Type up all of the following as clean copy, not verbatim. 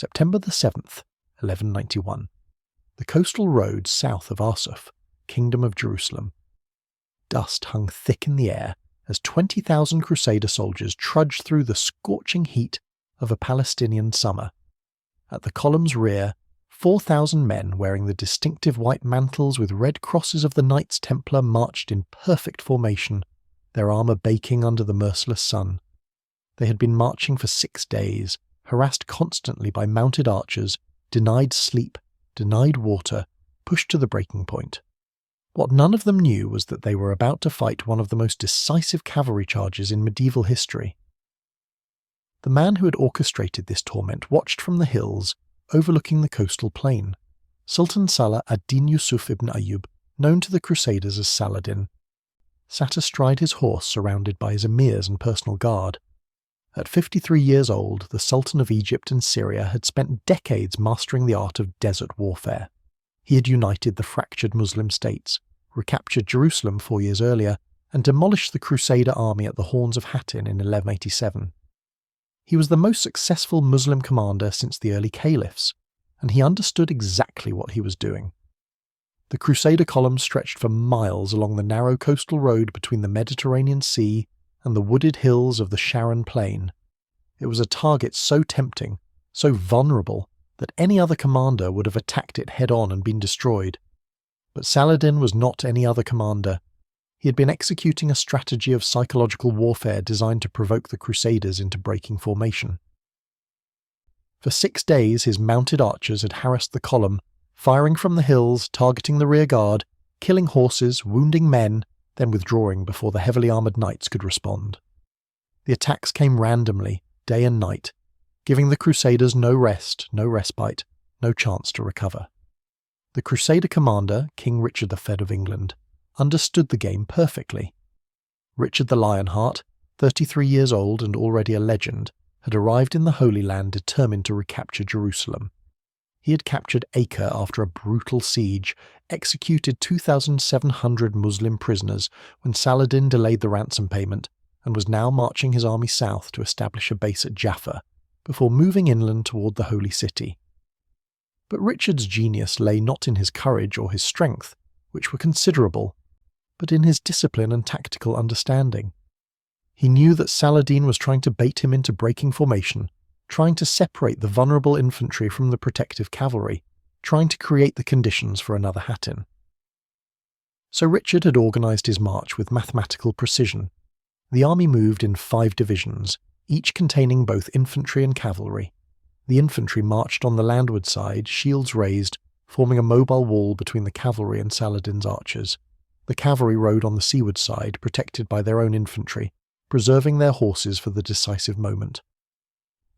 September the 7th, 1191. The coastal road south of Arsuf, Kingdom of Jerusalem. Dust hung thick in the air as 20,000 crusader soldiers trudged through the scorching heat of a Palestinian summer. At the column's rear, 4,000 men wearing the distinctive white mantles with red crosses of the Knights Templar marched in perfect formation, their armour baking under the merciless sun. They had been marching for 6 days, harassed constantly by mounted archers, denied sleep, denied water, pushed to the breaking point. What none of them knew was that they were about to fight one of the most decisive cavalry charges in medieval history. The man who had orchestrated this torment watched from the hills, overlooking the coastal plain. Sultan Salah ad-Din Yusuf ibn Ayyub, known to the Crusaders as Saladin, sat astride his horse surrounded by his emirs and personal guard. At 53 years old, the Sultan of Egypt and Syria had spent decades mastering the art of desert warfare. He had united the fractured Muslim states, recaptured Jerusalem 4 years earlier, and demolished the Crusader army at the Horns of Hattin in 1187. He was the most successful Muslim commander since the early caliphs, and he understood exactly what he was doing. The Crusader column stretched for miles along the narrow coastal road between the Mediterranean Sea and the wooded hills of the Sharon Plain. It was a target so tempting, so vulnerable, that any other commander would have attacked it head-on and been destroyed. But Saladin was not any other commander. He had been executing a strategy of psychological warfare designed to provoke the Crusaders into breaking formation. For 6 days his mounted archers had harassed the column, firing from the hills, targeting the rear guard, killing horses, wounding men, then withdrawing before the heavily armoured knights could respond. The attacks came randomly, day and night, giving the Crusaders no rest, no respite, no chance to recover. The Crusader commander, King Richard III of England, understood the game perfectly. Richard the Lionheart, 33 years old and already a legend, had arrived in the Holy Land determined to recapture Jerusalem. He had captured Acre after a brutal siege, executed 2,700 Muslim prisoners when Saladin delayed the ransom payment, and was now marching his army south to establish a base at Jaffa, before moving inland toward the Holy City. But Richard's genius lay not in his courage or his strength, which were considerable, but in his discipline and tactical understanding. He knew that Saladin was trying to bait him into breaking formation, trying to separate the vulnerable infantry from the protective cavalry, trying to create the conditions for another Hattin. So Richard had organised his march with mathematical precision. The army moved in 5 divisions, each containing both infantry and cavalry. The infantry marched on the landward side, shields raised, forming a mobile wall between the cavalry and Saladin's archers. The cavalry rode on the seaward side, protected by their own infantry, preserving their horses for the decisive moment.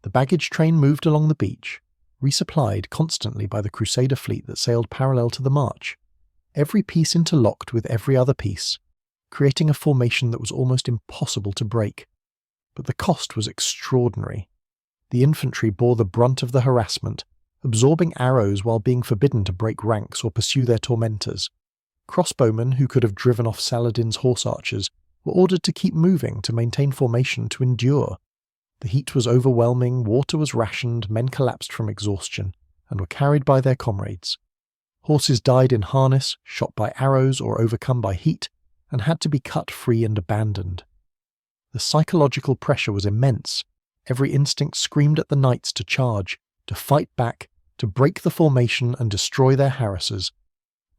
The baggage train moved along the beach, resupplied constantly by the Crusader fleet that sailed parallel to the march, every piece interlocked with every other piece, creating a formation that was almost impossible to break. But the cost was extraordinary. The infantry bore the brunt of the harassment, absorbing arrows while being forbidden to break ranks or pursue their tormentors. Crossbowmen who could have driven off Saladin's horse archers were ordered to keep moving to maintain formation to endure. The heat was overwhelming, water was rationed, men collapsed from exhaustion, and were carried by their comrades. Horses died in harness, shot by arrows or overcome by heat, and had to be cut free and abandoned. The psychological pressure was immense. Every instinct screamed at the knights to charge, to fight back, to break the formation and destroy their harassers.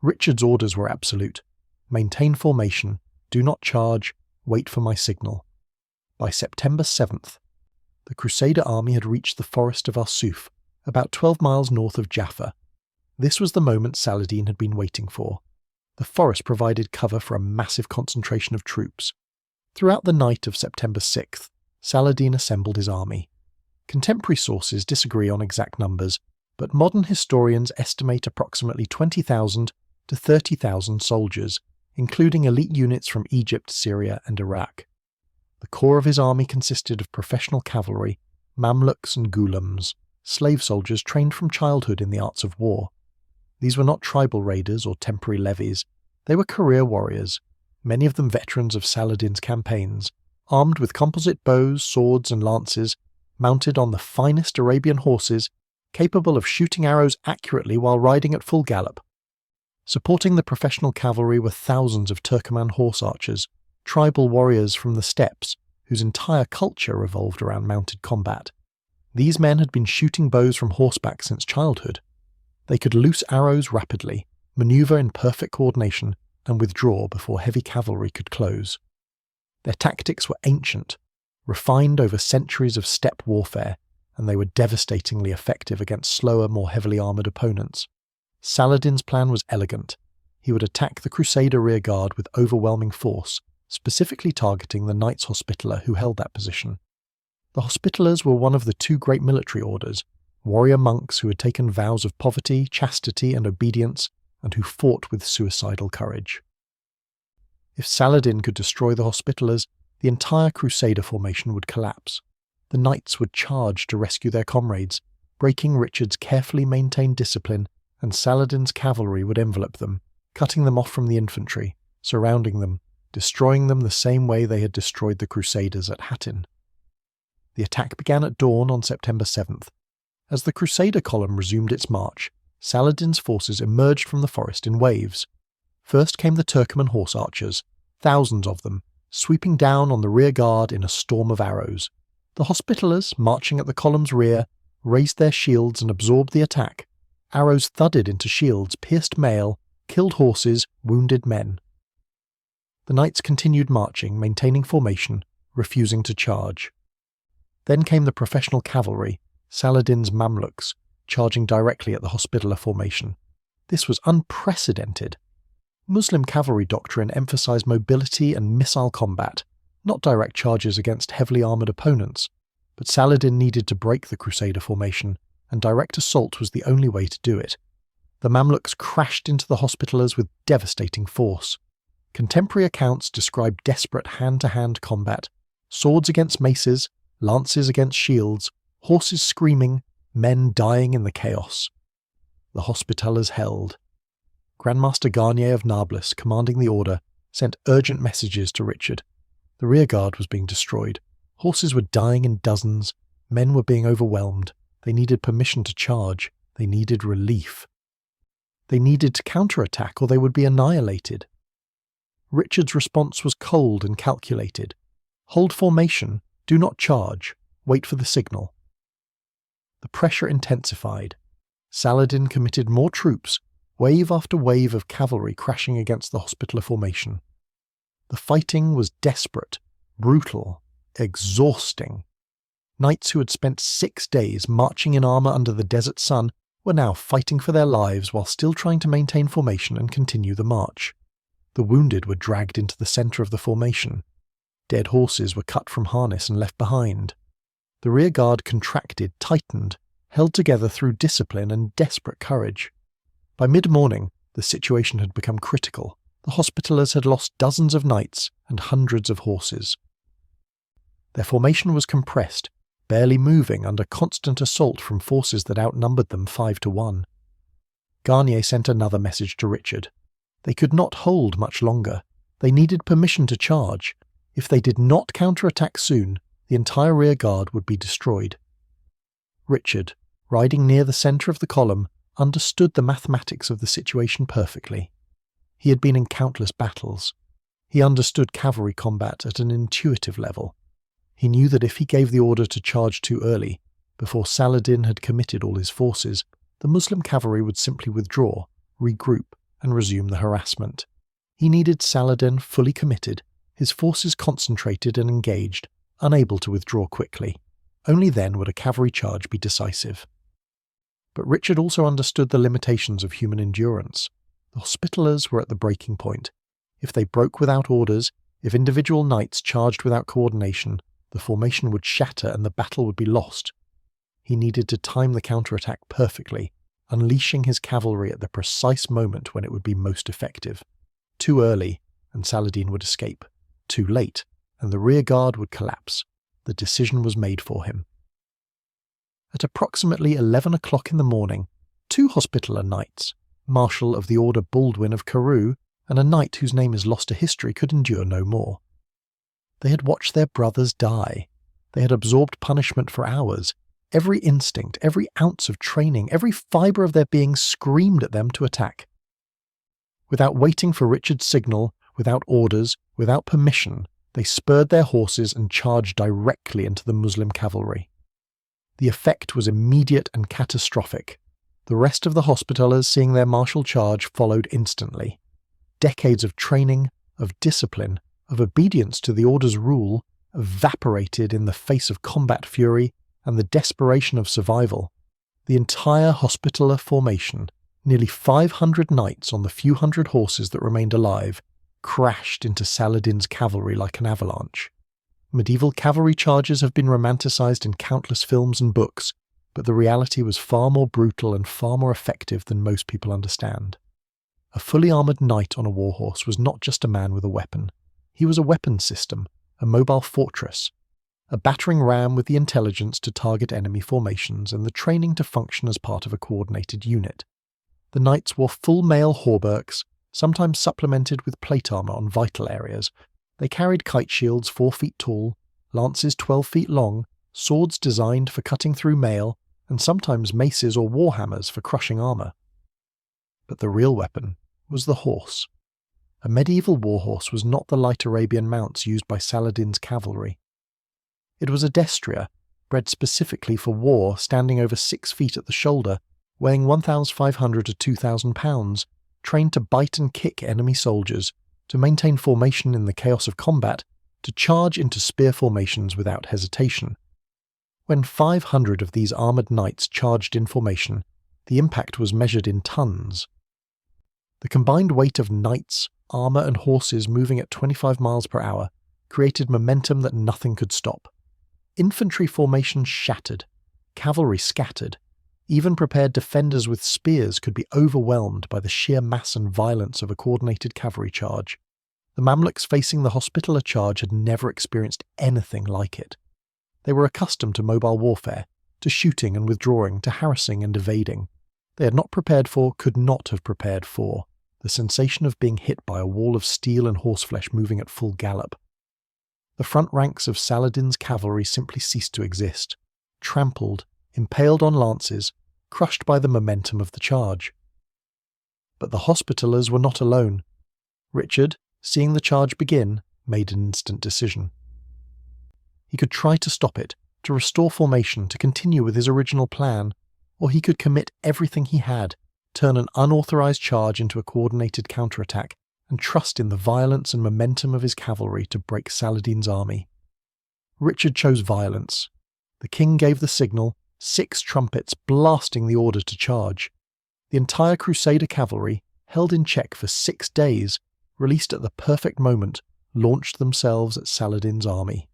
Richard's orders were absolute. Maintain formation, do not charge, wait for my signal. By September 7th, the Crusader army had reached the forest of Arsuf, about 12 miles north of Jaffa. This was the moment Saladin had been waiting for. The forest provided cover for a massive concentration of troops. Throughout the night of September 6th, Saladin assembled his army. Contemporary sources disagree on exact numbers, but modern historians estimate approximately 20,000 to 30,000 soldiers, including elite units from Egypt, Syria, and Iraq. The core of his army consisted of professional cavalry, Mamluks and Ghulams, slave soldiers trained from childhood in the arts of war. These were not tribal raiders or temporary levies. They were career warriors, many of them veterans of Saladin's campaigns, armed with composite bows, swords, and lances, mounted on the finest Arabian horses, capable of shooting arrows accurately while riding at full gallop. Supporting the professional cavalry were thousands of Turkoman horse archers, tribal warriors from the steppes, whose entire culture revolved around mounted combat. These men had been shooting bows from horseback since childhood. They could loose arrows rapidly, maneuver in perfect coordination, and withdraw before heavy cavalry could close. Their tactics were ancient, refined over centuries of steppe warfare, and they were devastatingly effective against slower, more heavily armoured opponents. Saladin's plan was elegant. He would attack the crusader rearguard with overwhelming force, specifically targeting the Knights Hospitaller who held that position. The Hospitallers were one of the two great military orders, warrior monks who had taken vows of poverty, chastity and obedience, and who fought with suicidal courage. If Saladin could destroy the Hospitallers, the entire crusader formation would collapse. The knights would charge to rescue their comrades, breaking Richard's carefully maintained discipline, and Saladin's cavalry would envelop them, cutting them off from the infantry, surrounding them, destroying them the same way they had destroyed the Crusaders at Hattin. The attack began at dawn on September 7th. As the Crusader column resumed its march, Saladin's forces emerged from the forest in waves. First came the Turkoman horse archers, thousands of them, sweeping down on the rear guard in a storm of arrows. The Hospitallers, marching at the column's rear, raised their shields and absorbed the attack. Arrows thudded into shields, pierced mail, killed horses, wounded men. The knights continued marching, maintaining formation, refusing to charge. Then came the professional cavalry, Saladin's Mamluks, charging directly at the Hospitaller formation. This was unprecedented. Muslim cavalry doctrine emphasized mobility and missile combat, not direct charges against heavily armoured opponents, but Saladin needed to break the Crusader formation, and direct assault was the only way to do it. The Mamluks crashed into the Hospitallers with devastating force. Contemporary accounts describe desperate hand-to-hand combat, swords against maces, lances against shields, horses screaming, men dying in the chaos. The Hospitallers held. Grandmaster Garnier of Nablus, commanding the order, sent urgent messages to Richard. The rearguard was being destroyed. Horses were dying in dozens. Men were being overwhelmed. They needed permission to charge. They needed relief. They needed to counterattack or they would be annihilated. Richard's response was cold and calculated. Hold formation, do not charge, wait for the signal. The pressure intensified. Saladin committed more troops, wave after wave of cavalry crashing against the Hospitaller formation. The fighting was desperate, brutal, exhausting. Knights who had spent 6 days marching in armour under the desert sun were now fighting for their lives while still trying to maintain formation and continue the march. The wounded were dragged into the centre of the formation. Dead horses were cut from harness and left behind. The rearguard contracted, tightened, held together through discipline and desperate courage. By mid-morning, the situation had become critical. The Hospitallers had lost dozens of knights and hundreds of horses. Their formation was compressed, barely moving under constant assault from forces that outnumbered them 5-1. Garnier sent another message to Richard. They could not hold much longer. They needed permission to charge. If they did not counterattack soon, the entire rearguard would be destroyed. Richard, riding near the centre of the column, understood the mathematics of the situation perfectly. He had been in countless battles. He understood cavalry combat at an intuitive level. He knew that if he gave the order to charge too early, before Saladin had committed all his forces, the Muslim cavalry would simply withdraw, regroup, and resume the harassment. He needed Saladin fully committed, his forces concentrated and engaged, unable to withdraw quickly. Only then would a cavalry charge be decisive. But Richard also understood the limitations of human endurance. The Hospitallers were at the breaking point. If they broke without orders, if individual knights charged without coordination, the formation would shatter and the battle would be lost. He needed to time the counterattack perfectly, unleashing his cavalry at the precise moment when it would be most effective. Too early, and Saladin would escape. Too late, and the rearguard would collapse. The decision was made for him. At approximately 11 o'clock in the morning, 2 Hospitaller knights, Marshal of the Order Baldwin of Carew, and a knight whose name is lost to history, could endure no more. They had watched their brothers die. They had absorbed punishment for hours. Every instinct, every ounce of training, every fibre of their being screamed at them to attack. Without waiting for Richard's signal, without orders, without permission, they spurred their horses and charged directly into the Muslim cavalry. The effect was immediate and catastrophic. The rest of the Hospitallers, seeing their martial charge, followed instantly. Decades of training, of discipline, of obedience to the order's rule, evaporated in the face of combat fury and the desperation of survival. The entire Hospitaller formation, nearly 500 knights on the few hundred horses that remained alive, crashed into Saladin's cavalry like an avalanche. Medieval cavalry charges have been romanticized in countless films and books, but the reality was far more brutal and far more effective than most people understand. A fully armoured knight on a warhorse was not just a man with a weapon. He was a weapons system, a mobile fortress, a battering ram with the intelligence to target enemy formations and the training to function as part of a coordinated unit. The knights wore full mail hauberks, sometimes supplemented with plate armour on vital areas. They carried kite shields 4 feet tall, lances 12 feet long, swords designed for cutting through mail, and sometimes maces or warhammers for crushing armour. But the real weapon was the horse. A medieval warhorse was not the light Arabian mounts used by Saladin's cavalry. It was a destrier, bred specifically for war, standing over 6 feet at the shoulder, weighing 1,500 to 2,000 pounds, trained to bite and kick enemy soldiers, to maintain formation in the chaos of combat, to charge into spear formations without hesitation. When 500 of these armoured knights charged in formation, the impact was measured in tons. The combined weight of knights, armour and horses moving at 25 miles per hour created momentum that nothing could stop. Infantry formations shattered, cavalry scattered. Even prepared defenders with spears could be overwhelmed by the sheer mass and violence of a coordinated cavalry charge. The Mamluks facing the Hospitaller charge had never experienced anything like it. They were accustomed to mobile warfare, to shooting and withdrawing, to harassing and evading. They had not prepared for, could not have prepared for, the sensation of being hit by a wall of steel and horseflesh moving at full gallop. The front ranks of Saladin's cavalry simply ceased to exist, trampled, impaled on lances, crushed by the momentum of the charge. But the Hospitallers were not alone. Richard, seeing the charge begin, made an instant decision. He could try to stop it, to restore formation, to continue with his original plan, or he could commit everything he had, turn an unauthorized charge into a coordinated counterattack, and trust in the violence and momentum of his cavalry to break Saladin's army. Richard chose violence. The king gave the signal, 6 trumpets blasting the order to charge. The entire crusader cavalry, held in check for 6 days, released at the perfect moment, launched themselves at Saladin's army.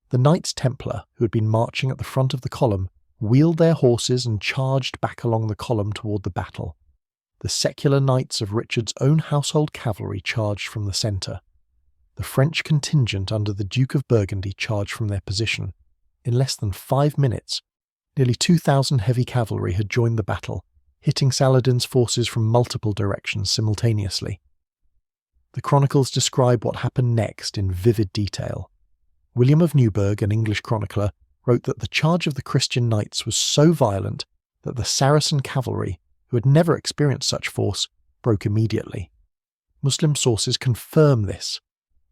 The Knights Templar, who had been marching at the front of the column, wheeled their horses and charged back along the column toward the battle. The secular knights of Richard's own household cavalry charged from the centre. The French contingent under the Duke of Burgundy charged from their position. In less than 5 minutes, nearly 2,000 heavy cavalry had joined the battle, hitting Saladin's forces from multiple directions simultaneously. The chronicles describe what happened next in vivid detail. William of Newburgh, an English chronicler, wrote that the charge of the Christian knights was so violent that the Saracen cavalry, who had never experienced such force, broke immediately. Muslim sources confirm this.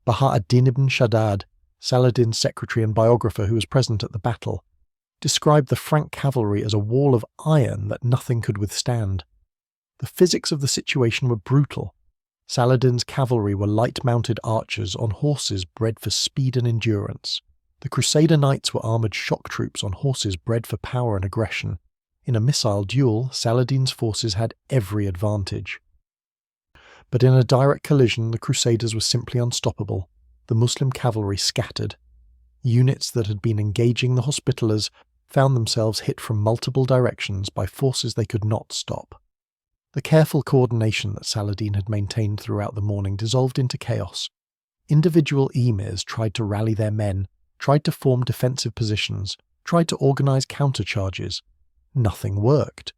Baha ad-Din ibn Shaddad, Saladin's secretary and biographer who was present at the battle, described the Frank cavalry as a wall of iron that nothing could withstand. The physics of the situation were brutal. Saladin's cavalry were light-mounted archers on horses bred for speed and endurance. The Crusader knights were armoured shock troops on horses bred for power and aggression. In a missile duel, Saladin's forces had every advantage. But in a direct collision, the Crusaders were simply unstoppable. The Muslim cavalry scattered. Units that had been engaging the Hospitallers found themselves hit from multiple directions by forces they could not stop. The careful coordination that Saladin had maintained throughout the morning dissolved into chaos. Individual emirs tried to rally their men, tried to form defensive positions, tried to organise countercharges. Nothing worked.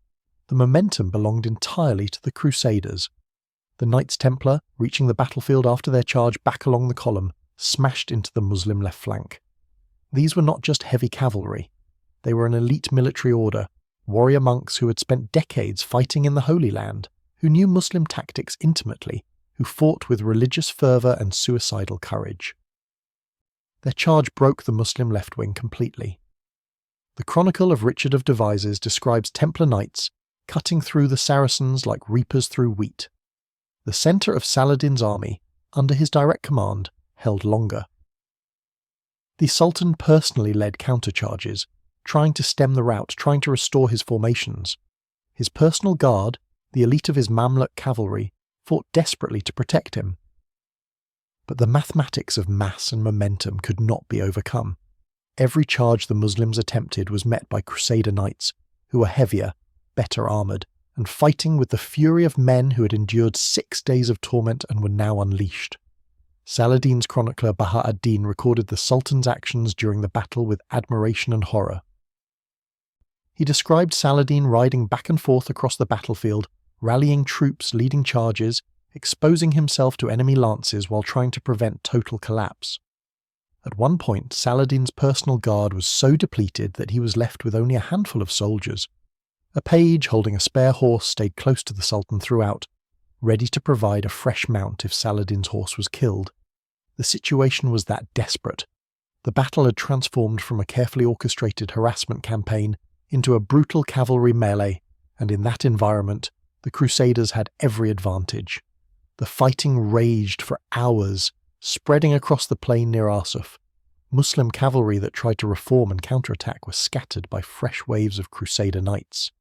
The momentum belonged entirely to the Crusaders. The Knights Templar, reaching the battlefield after their charge back along the column, smashed into the Muslim left flank. These were not just heavy cavalry. They were an elite military order, warrior monks who had spent decades fighting in the Holy Land, who knew Muslim tactics intimately, who fought with religious fervour and suicidal courage. Their charge broke the Muslim left wing completely. The Chronicle of Richard of Devizes describes Templar knights cutting through the Saracens like reapers through wheat. The centre of Saladin's army, under his direct command, held longer. The Sultan personally led countercharges, trying to stem the rout, trying to restore his formations. His personal guard, the elite of his Mamluk cavalry, fought desperately to protect him. But the mathematics of mass and momentum could not be overcome. Every charge the Muslims attempted was met by crusader knights, who were heavier, better armoured, and fighting with the fury of men who had endured 6 days of torment and were now unleashed. Saladin's chronicler Baha ad-Din recorded the Sultan's actions during the battle with admiration and horror. He described Saladin riding back and forth across the battlefield, rallying troops, leading charges, exposing himself to enemy lances while trying to prevent total collapse. At one point, Saladin's personal guard was so depleted that he was left with only a handful of soldiers. A page holding a spare horse stayed close to the Sultan throughout, ready to provide a fresh mount if Saladin's horse was killed. The situation was that desperate. The battle had transformed from a carefully orchestrated harassment campaign into a brutal cavalry melee, and in that environment, the Crusaders had every advantage. The fighting raged for hours, spreading across the plain near Arsuf. Muslim cavalry that tried to reform and counterattack were scattered by fresh waves of Crusader knights.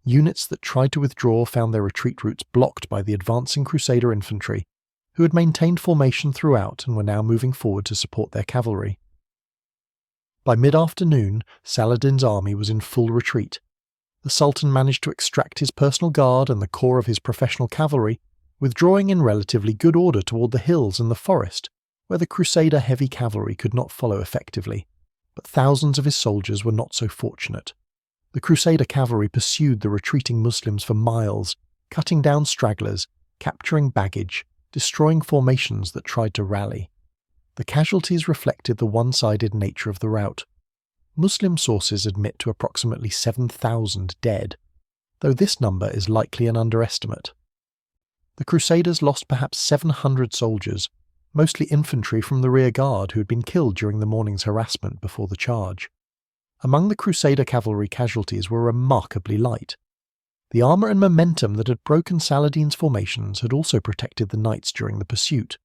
Units that tried to withdraw found their retreat routes blocked by the advancing Crusader infantry, who had maintained formation throughout and were now moving forward to support their cavalry. By mid-afternoon, Saladin's army was in full retreat. The Sultan managed to extract his personal guard and the core of his professional cavalry, withdrawing in relatively good order toward the hills and the forest, where the Crusader heavy cavalry could not follow effectively. But thousands of his soldiers were not so fortunate. The Crusader cavalry pursued the retreating Muslims for miles, cutting down stragglers, capturing baggage, destroying formations that tried to rally. The casualties reflected the one-sided nature of the rout. Muslim sources admit to approximately 7,000 dead, though this number is likely an underestimate. The Crusaders lost perhaps 700 soldiers, mostly infantry from the rear guard who had been killed during the morning's harassment before the charge. Among the Crusader cavalry casualties were remarkably light. The armour and momentum that had broken Saladin's formations had also protected the knights during the pursuit.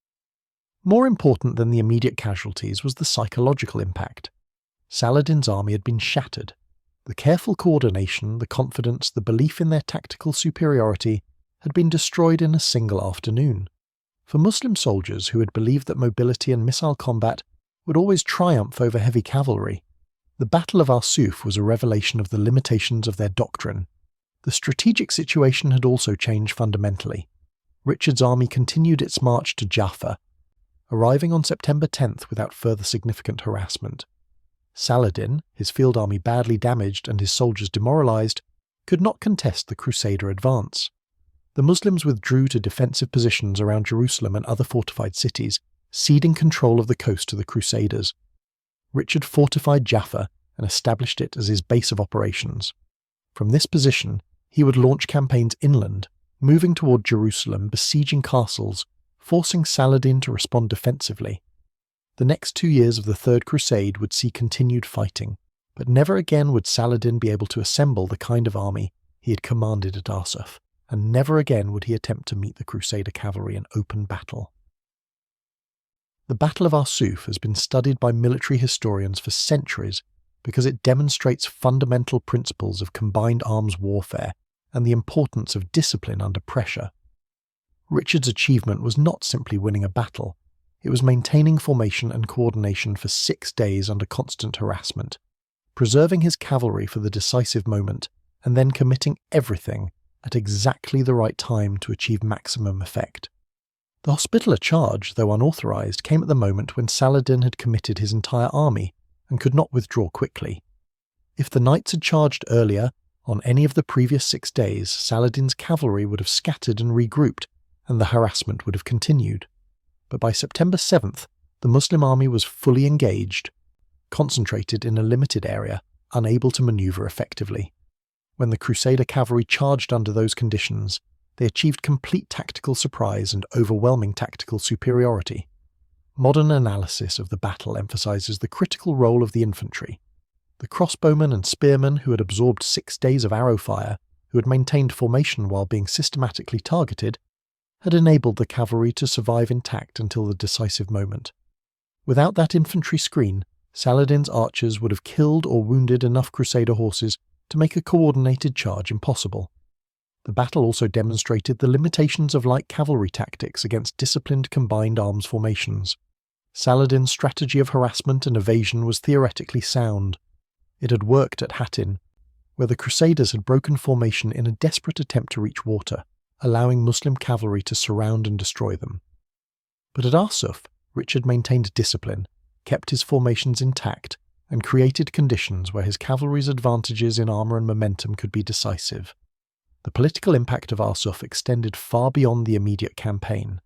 More important than the immediate casualties was the psychological impact. Saladin's army had been shattered. The careful coordination, the confidence, the belief in their tactical superiority had been destroyed in a single afternoon. For Muslim soldiers who had believed that mobility and missile combat would always triumph over heavy cavalry, the Battle of Arsuf was a revelation of the limitations of their doctrine. The strategic situation had also changed fundamentally. Richard's army continued its march to Jaffa, arriving on September 10th without further significant harassment. Saladin, his field army badly damaged and his soldiers demoralized, could not contest the Crusader advance. The Muslims withdrew to defensive positions around Jerusalem and other fortified cities, ceding control of the coast to the Crusaders. Richard fortified Jaffa and established it as his base of operations. From this position, he would launch campaigns inland, moving toward Jerusalem, besieging castles, forcing Saladin to respond defensively. The next 2 years of the Third Crusade would see continued fighting, but never again would Saladin be able to assemble the kind of army he had commanded at Arsuf, and never again would he attempt to meet the Crusader cavalry in open battle. The Battle of Arsuf has been studied by military historians for centuries because it demonstrates fundamental principles of combined arms warfare and the importance of discipline under pressure. Richard's achievement was not simply winning a battle, it was maintaining formation and coordination for 6 days under constant harassment, preserving his cavalry for the decisive moment, and then committing everything at exactly the right time to achieve maximum effect. The Hospitaller charge, though unauthorized, came at the moment when Saladin had committed his entire army and could not withdraw quickly. If the knights had charged earlier, on any of the previous 6 days, Saladin's cavalry would have scattered and regrouped, and the harassment would have continued. But by September 7th, the Muslim army was fully engaged, concentrated in a limited area, unable to maneuver effectively. When the Crusader cavalry charged under those conditions, they achieved complete tactical surprise and overwhelming tactical superiority. Modern analysis of the battle emphasizes the critical role of the infantry. The crossbowmen and spearmen who had absorbed 6 days of arrow fire, who had maintained formation while being systematically targeted, had enabled the cavalry to survive intact until the decisive moment. Without that infantry screen, Saladin's archers would have killed or wounded enough Crusader horses to make a coordinated charge impossible. The battle also demonstrated the limitations of light cavalry tactics against disciplined combined arms formations. Saladin's strategy of harassment and evasion was theoretically sound. It had worked at Hattin, where the Crusaders had broken formation in a desperate attempt to reach water, allowing Muslim cavalry to surround and destroy them. But at Arsuf, Richard maintained discipline, kept his formations intact, and created conditions where his cavalry's advantages in armour and momentum could be decisive. The political impact of Arsuf extended far beyond the immediate campaign.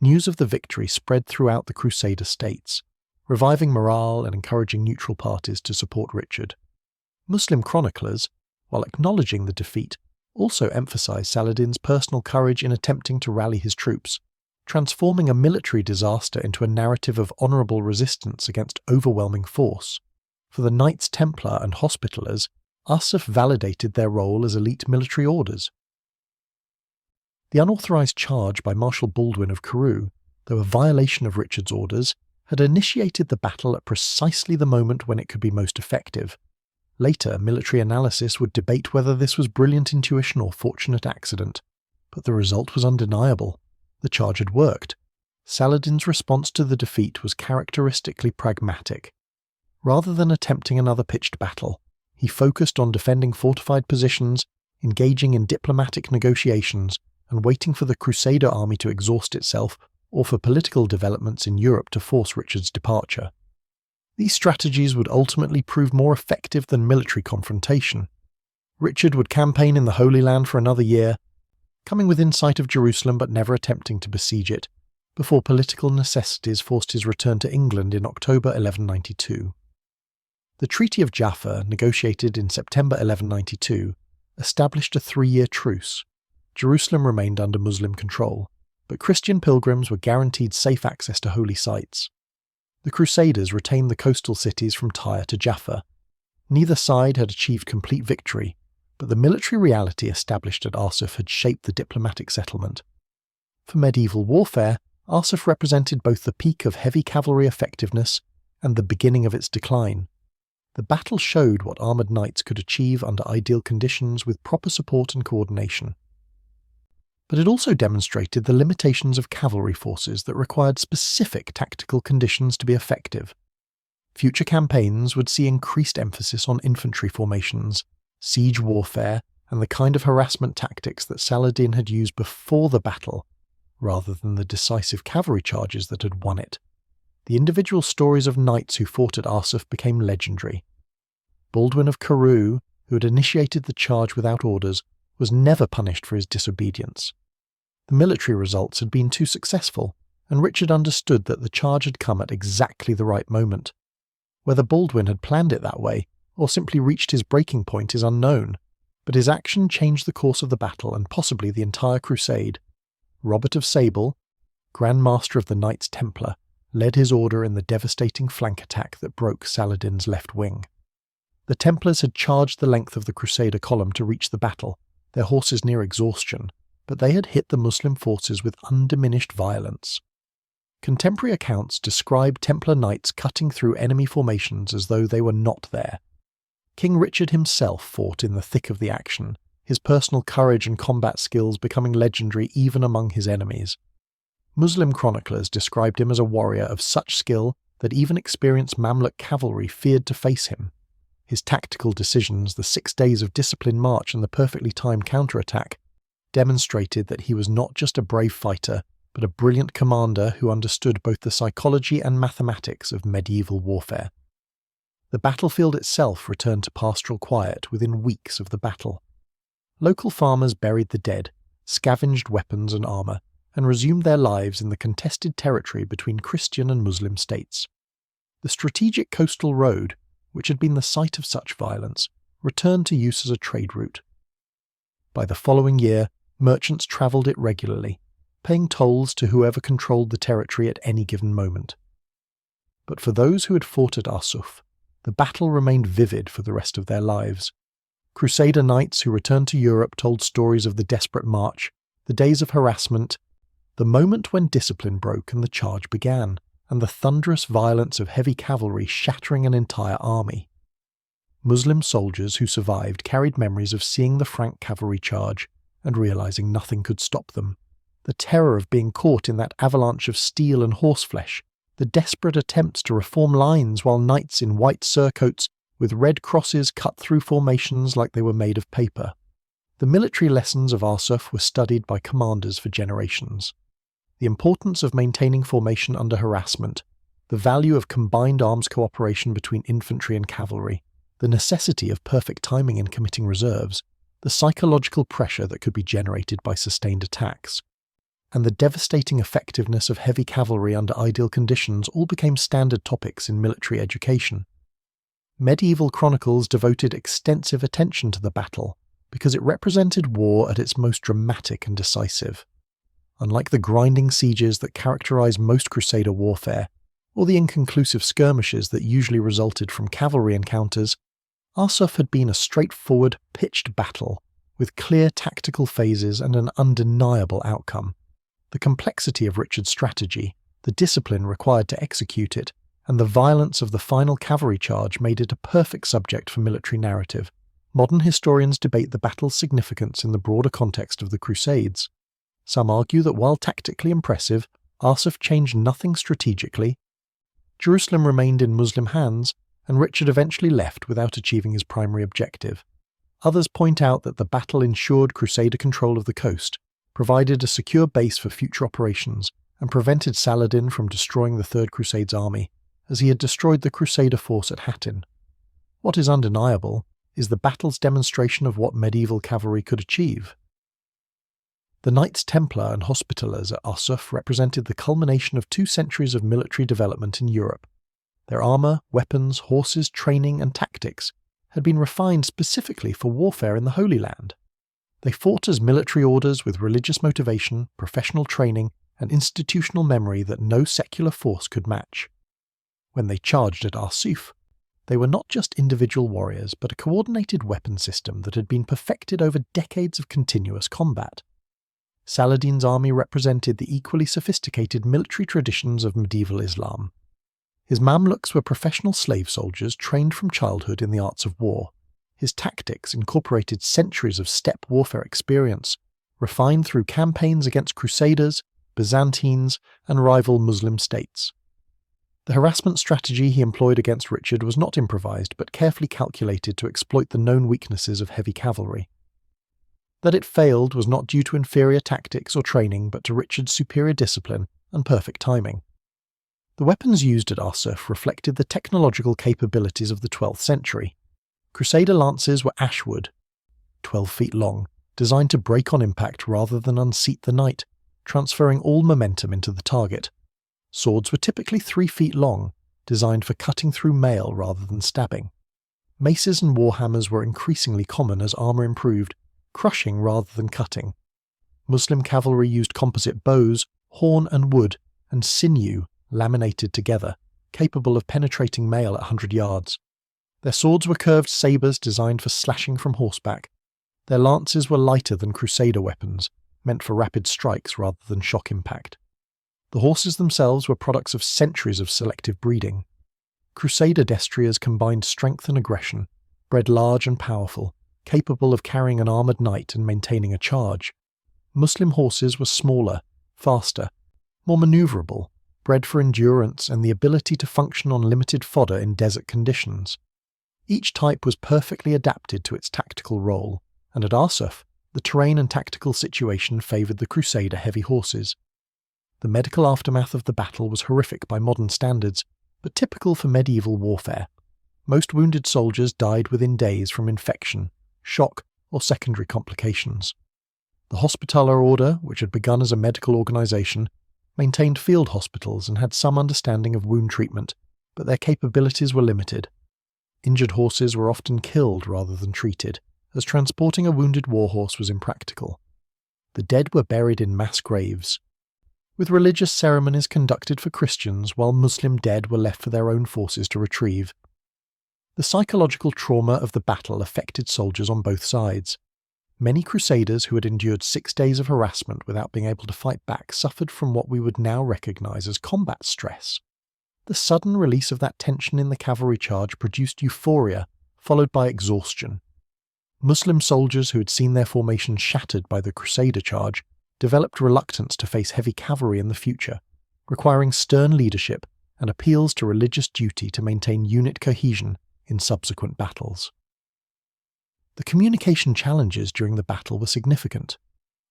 News of the victory spread throughout the Crusader states, reviving morale and encouraging neutral parties to support Richard. Muslim chroniclers, while acknowledging the defeat, also emphasized Saladin's personal courage in attempting to rally his troops, transforming a military disaster into a narrative of honourable resistance against overwhelming force. For the Knights Templar and Hospitallers, Arsuf validated their role as elite military orders. The unauthorised charge by Marshal Baldwin of Carew, though a violation of Richard's orders, had initiated the battle at precisely the moment when it could be most effective. Later, military analysis would debate whether this was brilliant intuition or fortunate accident, but the result was undeniable. The charge had worked. Saladin's response to the defeat was characteristically pragmatic. Rather than attempting another pitched battle, he focused on defending fortified positions, engaging in diplomatic negotiations, and waiting for the Crusader army to exhaust itself or for political developments in Europe to force Richard's departure. These strategies would ultimately prove more effective than military confrontation. Richard would campaign in the Holy Land for another year, coming within sight of Jerusalem but never attempting to besiege it, before political necessities forced his return to England in October 1192. The Treaty of Jaffa, negotiated in September 1192, established a 3-year truce. Jerusalem remained under Muslim control, but Christian pilgrims were guaranteed safe access to holy sites. The Crusaders retained the coastal cities from Tyre to Jaffa. Neither side had achieved complete victory, but the military reality established at Arsuf had shaped the diplomatic settlement. For medieval warfare, Arsuf represented both the peak of heavy cavalry effectiveness and the beginning of its decline. The battle showed what armoured knights could achieve under ideal conditions with proper support and coordination. But it also demonstrated the limitations of cavalry forces that required specific tactical conditions to be effective. Future campaigns would see increased emphasis on infantry formations, siege warfare, and the kind of harassment tactics that Saladin had used before the battle, rather than the decisive cavalry charges that had won it. The individual stories of knights who fought at Arsuf became legendary. Baldwin of Carew, who had initiated the charge without orders, was never punished for his disobedience. The military results had been too successful, and Richard understood that the charge had come at exactly the right moment. Whether Baldwin had planned it that way, or simply reached his breaking point, is unknown, but his action changed the course of the battle and possibly the entire crusade. Robert of Sable, Grand Master of the Knights Templar, led his order in the devastating flank attack that broke Saladin's left wing. The Templars had charged the length of the Crusader column to reach the battle, their horses near exhaustion, but they had hit the Muslim forces with undiminished violence. Contemporary accounts describe Templar knights cutting through enemy formations as though they were not there. King Richard himself fought in the thick of the action, his personal courage and combat skills becoming legendary even among his enemies. Muslim chroniclers described him as a warrior of such skill that even experienced Mamluk cavalry feared to face him. His tactical decisions, the 6 days of disciplined march and the perfectly timed counterattack, demonstrated that he was not just a brave fighter, but a brilliant commander who understood both the psychology and mathematics of medieval warfare. The battlefield itself returned to pastoral quiet within weeks of the battle. Local farmers buried the dead, scavenged weapons and armour, and resumed their lives in the contested territory between Christian and Muslim states. The strategic coastal road, which had been the site of such violence, returned to use as a trade route. By the following year, merchants travelled it regularly, paying tolls to whoever controlled the territory at any given moment. But for those who had fought at Arsuf, the battle remained vivid for the rest of their lives. Crusader knights who returned to Europe told stories of the desperate march, the days of harassment, the moment when discipline broke and the charge began, and the thunderous violence of heavy cavalry shattering an entire army. Muslim soldiers who survived carried memories of seeing the Frank cavalry charge and realizing nothing could stop them, the terror of being caught in that avalanche of steel and horseflesh, the desperate attempts to reform lines while knights in white surcoats with red crosses cut through formations like they were made of paper. The military lessons of Arsuf were studied by commanders for generations. The importance of maintaining formation under harassment, the value of combined arms cooperation between infantry and cavalry, the necessity of perfect timing in committing reserves, the psychological pressure that could be generated by sustained attacks, and the devastating effectiveness of heavy cavalry under ideal conditions all became standard topics in military education. Medieval chronicles devoted extensive attention to the battle because it represented war at its most dramatic and decisive. Unlike the grinding sieges that characterized most Crusader warfare, or the inconclusive skirmishes that usually resulted from cavalry encounters, Arsuf had been a straightforward, pitched battle, with clear tactical phases and an undeniable outcome. The complexity of Richard's strategy, the discipline required to execute it, and the violence of the final cavalry charge made it a perfect subject for military narrative. Modern historians debate the battle's significance in the broader context of the Crusades. Some argue that while tactically impressive, Arsuf changed nothing strategically. Jerusalem remained in Muslim hands, and Richard eventually left without achieving his primary objective. Others point out that the battle ensured Crusader control of the coast, provided a secure base for future operations, and prevented Saladin from destroying the Third Crusade's army, as he had destroyed the Crusader force at Hattin. What is undeniable is the battle's demonstration of what medieval cavalry could achieve. The Knights Templar and Hospitallers at Arsuf represented the culmination of 2 centuries of military development in Europe. Their armour, weapons, horses, training and tactics had been refined specifically for warfare in the Holy Land. They fought as military orders with religious motivation, professional training and institutional memory that no secular force could match. When they charged at Arsuf, they were not just individual warriors but a coordinated weapon system that had been perfected over decades of continuous combat. Saladin's army represented the equally sophisticated military traditions of medieval Islam. His Mamluks were professional slave soldiers trained from childhood in the arts of war. His tactics incorporated centuries of steppe warfare experience, refined through campaigns against Crusaders, Byzantines, and rival Muslim states. The harassment strategy he employed against Richard was not improvised but carefully calculated to exploit the known weaknesses of heavy cavalry. That it failed was not due to inferior tactics or training but to Richard's superior discipline and perfect timing. The weapons used at Arsuf reflected the technological capabilities of the 12th century. Crusader lances were ashwood, 12 feet long, designed to break on impact rather than unseat the knight, transferring all momentum into the target. Swords were typically 3 feet long, designed for cutting through mail rather than stabbing. Maces and warhammers were increasingly common as armour improved, crushing rather than cutting. Muslim cavalry used composite bows, horn and wood, and sinew laminated together, capable of penetrating mail at 100 yards. Their swords were curved sabres designed for slashing from horseback. Their lances were lighter than Crusader weapons, meant for rapid strikes rather than shock impact. The horses themselves were products of centuries of selective breeding. Crusader destriers combined strength and aggression, bred large and powerful, capable of carrying an armoured knight and maintaining a charge. Muslim horses were smaller, faster, more manoeuvrable, bred for endurance and the ability to function on limited fodder in desert conditions. Each type was perfectly adapted to its tactical role, and at Arsuf, the terrain and tactical situation favoured the Crusader heavy horses. The medical aftermath of the battle was horrific by modern standards, but typical for medieval warfare. Most wounded soldiers died within days from infection, shock, or secondary complications. The Hospitaller Order, which had begun as a medical organisation, maintained field hospitals and had some understanding of wound treatment, but their capabilities were limited. Injured horses were often killed rather than treated, as transporting a wounded warhorse was impractical. The dead were buried in mass graves, with religious ceremonies conducted for Christians while Muslim dead were left for their own forces to retrieve. The psychological trauma of the battle affected soldiers on both sides. Many crusaders who had endured 6 days of harassment without being able to fight back suffered from what we would now recognise as combat stress. The sudden release of that tension in the cavalry charge produced euphoria, followed by exhaustion. Muslim soldiers who had seen their formations shattered by the crusader charge developed reluctance to face heavy cavalry in the future, requiring stern leadership and appeals to religious duty to maintain unit cohesion in subsequent battles. The communication challenges during the battle were significant.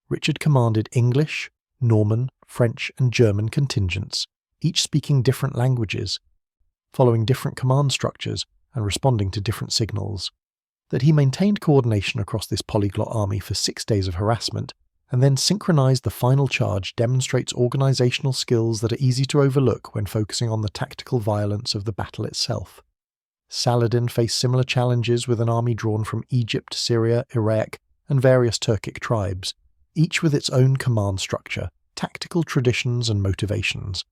Richard commanded English, Norman, French and German contingents, each speaking different languages, following different command structures and responding to different signals. That he maintained coordination across this polyglot army for 6 days of harassment and then synchronized the final charge demonstrates organizational skills that are easy to overlook when focusing on the tactical violence of the battle itself. Saladin faced similar challenges with an army drawn from Egypt, Syria, Iraq, and various Turkic tribes, each with its own command structure, tactical traditions and motivations.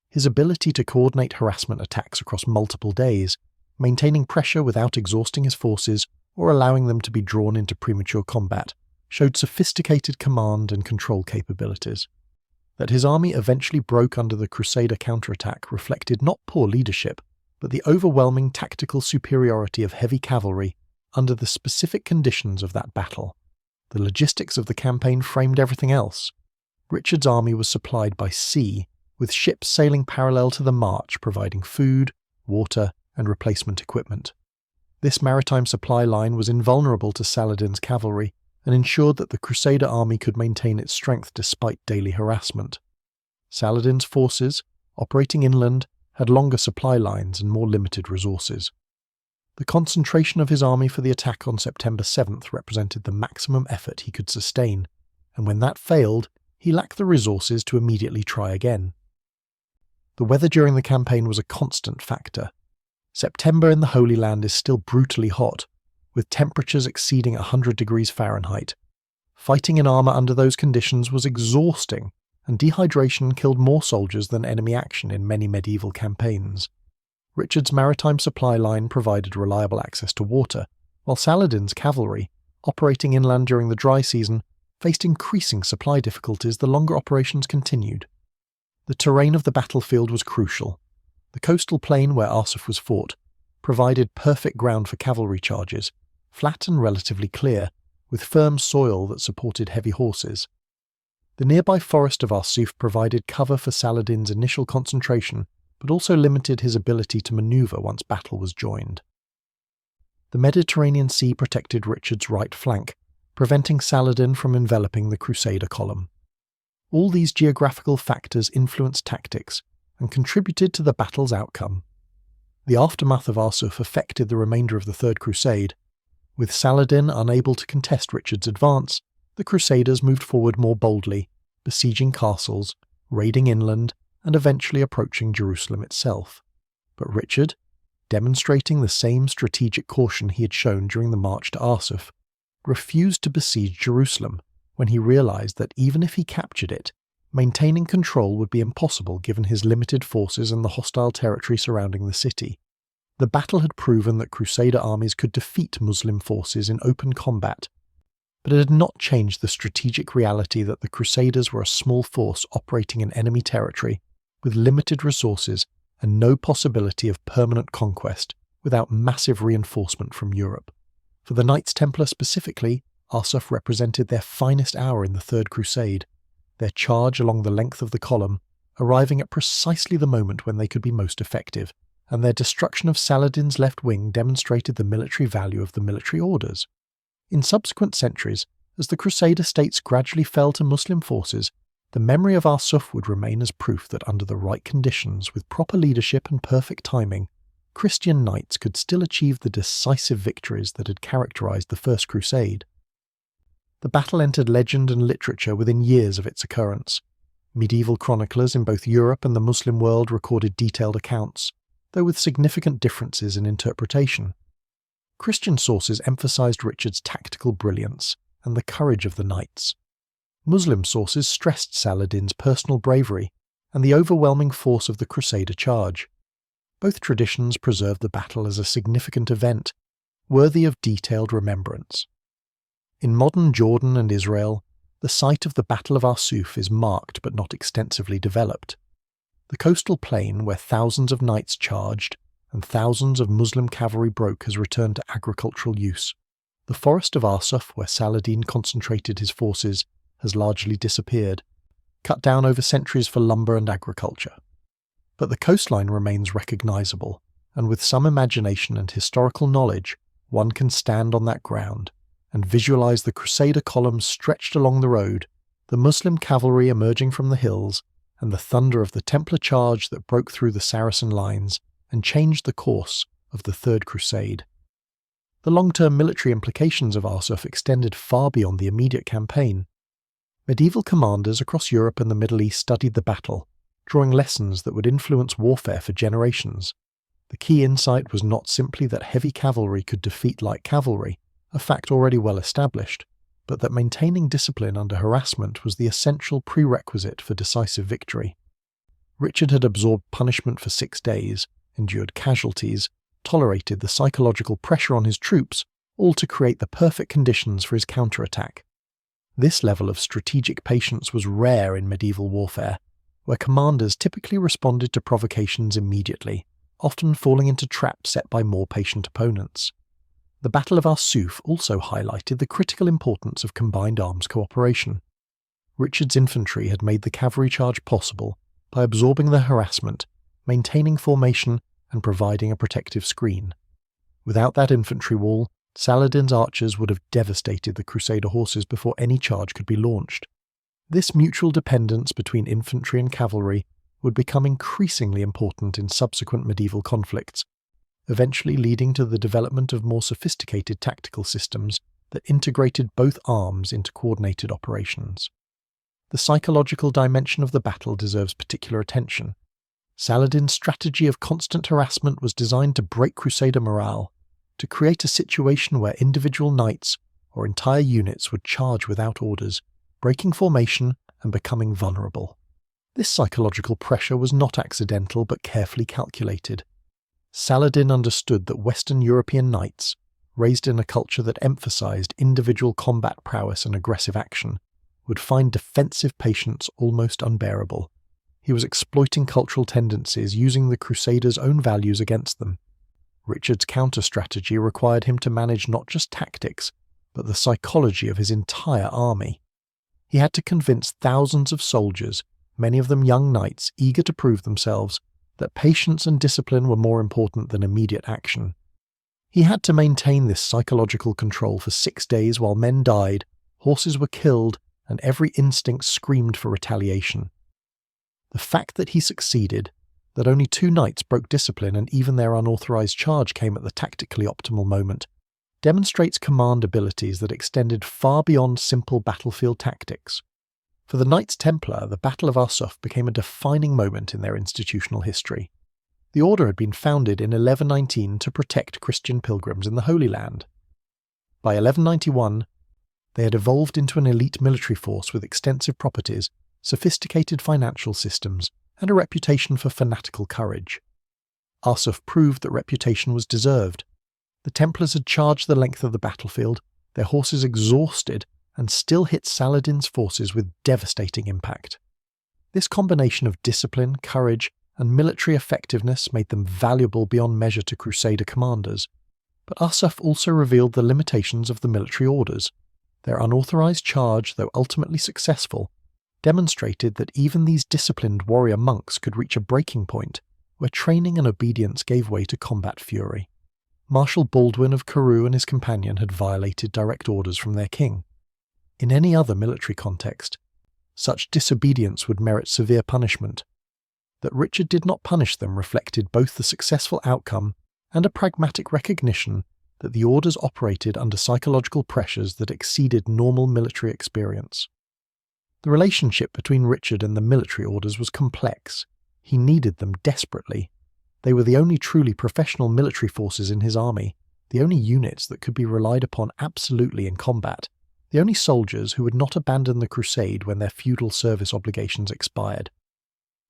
His ability to coordinate harassment attacks across multiple days, maintaining pressure without exhausting his forces or allowing them to be drawn into premature combat, showed sophisticated command and control capabilities. That his army eventually broke under the Crusader counterattack reflected not poor leadership, but the overwhelming tactical superiority of heavy cavalry under the specific conditions of that battle. The logistics of the campaign framed everything else. Richard's army was supplied by sea, with ships sailing parallel to the march providing food, water, and replacement equipment. This maritime supply line was invulnerable to Saladin's cavalry and ensured that the Crusader army could maintain its strength despite daily harassment. Saladin's forces, operating inland, had longer supply lines and more limited resources. The concentration of his army for the attack on September 7th represented the maximum effort he could sustain, and when that failed, he lacked the resources to immediately try again. The weather during the campaign was a constant factor. September in the Holy Land is still brutally hot, with temperatures exceeding 100 degrees Fahrenheit. Fighting in armour under those conditions was exhausting, and dehydration killed more soldiers than enemy action in many medieval campaigns. Richard's maritime supply line provided reliable access to water, while Saladin's cavalry, operating inland during the dry season, faced increasing supply difficulties the longer operations continued. The terrain of the battlefield was crucial. The coastal plain where Arsuf was fought provided perfect ground for cavalry charges, flat and relatively clear, with firm soil that supported heavy horses. The nearby forest of Arsuf provided cover for Saladin's initial concentration, but also limited his ability to maneuver once battle was joined. The Mediterranean Sea protected Richard's right flank, preventing Saladin from enveloping the Crusader column. All these geographical factors influenced tactics and contributed to the battle's outcome. The aftermath of Arsuf affected the remainder of the Third Crusade. With Saladin unable to contest Richard's advance, the Crusaders moved forward more boldly, besieging castles, raiding inland, and eventually approaching Jerusalem itself. But Richard, demonstrating the same strategic caution he had shown during the march to Arsuf, refused to besiege Jerusalem when he realized that even if he captured it, maintaining control would be impossible given his limited forces and the hostile territory surrounding the city. The battle had proven that Crusader armies could defeat Muslim forces in open combat, but it had not changed the strategic reality that the Crusaders were a small force operating in enemy territory with limited resources and no possibility of permanent conquest without massive reinforcement from Europe. For the Knights Templar specifically, Arsuf represented their finest hour in the Third Crusade, their charge along the length of the column arriving at precisely the moment when they could be most effective, and their destruction of Saladin's left wing demonstrated the military value of the military orders. In subsequent centuries, as the Crusader states gradually fell to Muslim forces, the memory of Arsuf would remain as proof that under the right conditions, with proper leadership and perfect timing, Christian knights could still achieve the decisive victories that had characterized the First Crusade. The battle entered legend and literature within years of its occurrence. Medieval chroniclers in both Europe and the Muslim world recorded detailed accounts, though with significant differences in interpretation, Christian sources emphasized Richard's tactical brilliance and the courage of the knights. Muslim sources stressed Saladin's personal bravery and the overwhelming force of the crusader charge. Both traditions preserved the battle as a significant event, worthy of detailed remembrance. In modern Jordan and Israel, the site of the Battle of Arsuf is marked but not extensively developed. The coastal plain where thousands of knights charged and thousands of Muslim cavalry broke has returned to agricultural use. The forest of Arsuf, where Saladin concentrated his forces, has largely disappeared, cut down over centuries for lumber and agriculture. But the coastline remains recognizable, and with some imagination and historical knowledge, one can stand on that ground and visualize the crusader columns stretched along the road, the Muslim cavalry emerging from the hills, and the thunder of the Templar charge that broke through the Saracen lines and changed the course of the Third Crusade. The long-term military implications of Arsuf extended far beyond the immediate campaign. Medieval commanders across Europe and the Middle East studied the battle, drawing lessons that would influence warfare for generations. The key insight was not simply that heavy cavalry could defeat light cavalry, a fact already well established, but that maintaining discipline under harassment was the essential prerequisite for decisive victory. Richard had absorbed punishment for 6 days, endured casualties, tolerated the psychological pressure on his troops, all to create the perfect conditions for his counterattack. This level of strategic patience was rare in medieval warfare, where commanders typically responded to provocations immediately, often falling into traps set by more patient opponents. The Battle of Arsuf also highlighted the critical importance of combined arms cooperation. Richard's infantry had made the cavalry charge possible by absorbing the harassment, maintaining formation, and providing a protective screen. Without that infantry wall, Saladin's archers would have devastated the crusader horses before any charge could be launched. This mutual dependence between infantry and cavalry would become increasingly important in subsequent medieval conflicts, eventually leading to the development of more sophisticated tactical systems that integrated both arms into coordinated operations. The psychological dimension of the battle deserves particular attention. Saladin's strategy of constant harassment was designed to break crusader morale, to create a situation where individual knights or entire units would charge without orders, breaking formation and becoming vulnerable. This psychological pressure was not accidental but carefully calculated. Saladin understood that Western European knights, raised in a culture that emphasized individual combat prowess and aggressive action, would find defensive patience almost unbearable. He was exploiting cultural tendencies, using the Crusaders' own values against them. Richard's counter-strategy required him to manage not just tactics, but the psychology of his entire army. He had to convince thousands of soldiers, many of them young knights eager to prove themselves, that patience and discipline were more important than immediate action. He had to maintain this psychological control for 6 days while men died, horses were killed, and every instinct screamed for retaliation. The fact that he succeeded, that only 2 knights broke discipline and even their unauthorized charge came at the tactically optimal moment, demonstrates command abilities that extended far beyond simple battlefield tactics. For the Knights Templar, the Battle of Arsuf became a defining moment in their institutional history. The order had been founded in 1119 to protect Christian pilgrims in the Holy Land. By 1191, they had evolved into an elite military force with extensive properties, sophisticated financial systems, and a reputation for fanatical courage. Arsuf proved that reputation was deserved. The Templars had charged the length of the battlefield, their horses exhausted, and still hit Saladin's forces with devastating impact. This combination of discipline, courage, and military effectiveness made them valuable beyond measure to Crusader commanders. But Arsuf also revealed the limitations of the military orders. Their unauthorized charge, though ultimately successful, demonstrated that even these disciplined warrior monks could reach a breaking point where training and obedience gave way to combat fury. Marshal Baldwin of Carew and his companion had violated direct orders from their king. In any other military context, such disobedience would merit severe punishment. That Richard did not punish them reflected both the successful outcome and a pragmatic recognition that the orders operated under psychological pressures that exceeded normal military experience. The relationship between Richard and the military orders was complex. He needed them desperately. They were the only truly professional military forces in his army, the only units that could be relied upon absolutely in combat, the only soldiers who would not abandon the crusade when their feudal service obligations expired.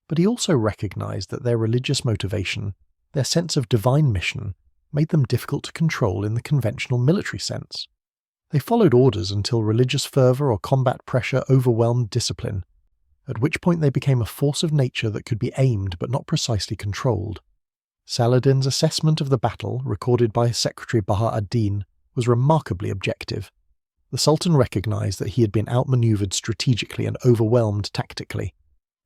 But he also recognized that their religious motivation, their sense of divine mission, made them difficult to control in the conventional military sense. They followed orders until religious fervor or combat pressure overwhelmed discipline, at which point they became a force of nature that could be aimed but not precisely controlled. Saladin's assessment of the battle, recorded by his secretary Baha ad-Din, was remarkably objective. The Sultan recognized that he had been outmaneuvered strategically and overwhelmed tactically.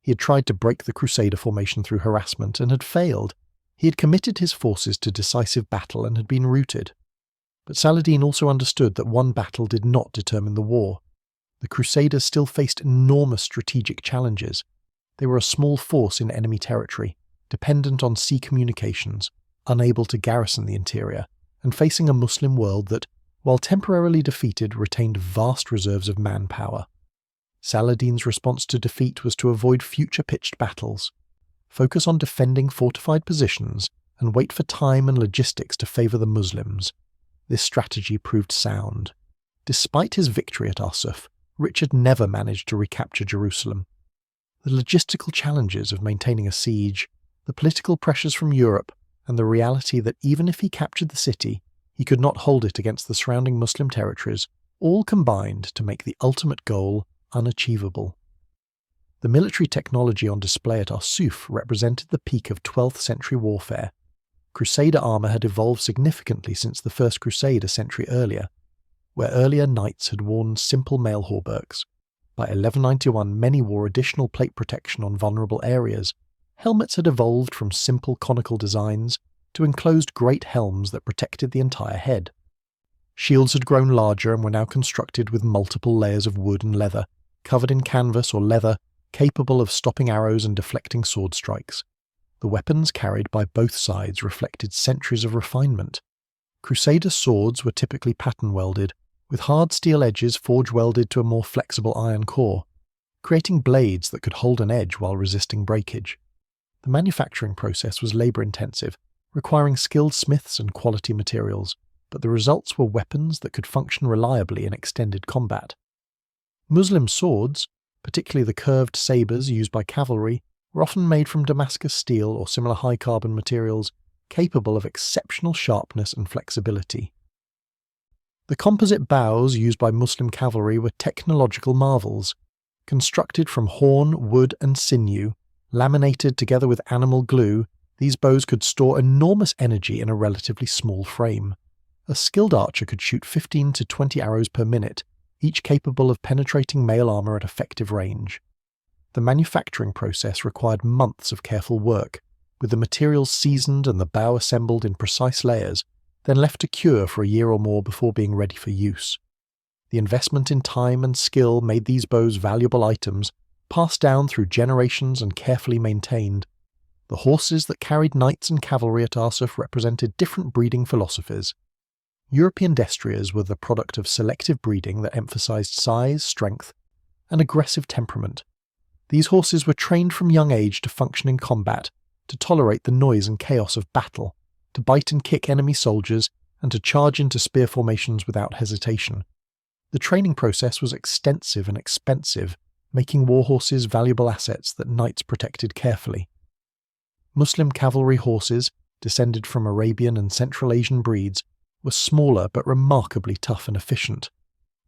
He had tried to break the crusader formation through harassment and had failed. He had committed his forces to decisive battle and had been routed. But Saladin also understood that one battle did not determine the war. The Crusaders still faced enormous strategic challenges. They were a small force in enemy territory, dependent on sea communications, unable to garrison the interior, and facing a Muslim world that, while temporarily defeated, retained vast reserves of manpower. Saladin's response to defeat was to avoid future-pitched battles, focus on defending fortified positions, and wait for time and logistics to favour the Muslims. This strategy proved sound. Despite his victory at Arsuf, Richard never managed to recapture Jerusalem. The logistical challenges of maintaining a siege, the political pressures from Europe, and the reality that even if he captured the city, he could not hold it against the surrounding Muslim territories, all combined to make the ultimate goal unachievable. The military technology on display at Arsuf represented the peak of 12th century warfare. Crusader armour had evolved significantly since the First Crusade a century earlier, where earlier knights had worn simple mail hauberks. By 1191, many wore additional plate protection on vulnerable areas. Helmets had evolved from simple conical designs to enclosed great helms that protected the entire head. Shields had grown larger and were now constructed with multiple layers of wood and leather, covered in canvas or leather, capable of stopping arrows and deflecting sword strikes. The weapons carried by both sides reflected centuries of refinement. Crusader swords were typically pattern-welded, with hard steel edges forge-welded to a more flexible iron core, creating blades that could hold an edge while resisting breakage. The manufacturing process was labour-intensive, requiring skilled smiths and quality materials, but the results were weapons that could function reliably in extended combat. Muslim swords, particularly the curved sabres used by cavalry, were often made from Damascus steel or similar high-carbon materials, capable of exceptional sharpness and flexibility. The composite bows used by Muslim cavalry were technological marvels. Constructed from horn, wood and sinew, laminated together with animal glue, these bows could store enormous energy in a relatively small frame. A skilled archer could shoot 15 to 20 arrows per minute, each capable of penetrating mail armour at effective range. The manufacturing process required months of careful work, with the materials seasoned and the bow assembled in precise layers, then left to cure for a year or more before being ready for use. The investment in time and skill made these bows valuable items, passed down through generations and carefully maintained. The horses that carried knights and cavalry at Arsuf represented different breeding philosophies. European destriers were the product of selective breeding that emphasized size, strength, and aggressive temperament. These horses were trained from young age to function in combat, to tolerate the noise and chaos of battle, to bite and kick enemy soldiers, and to charge into spear formations without hesitation. The training process was extensive and expensive, making war horses valuable assets that knights protected carefully. Muslim cavalry horses, descended from Arabian and Central Asian breeds, were smaller but remarkably tough and efficient.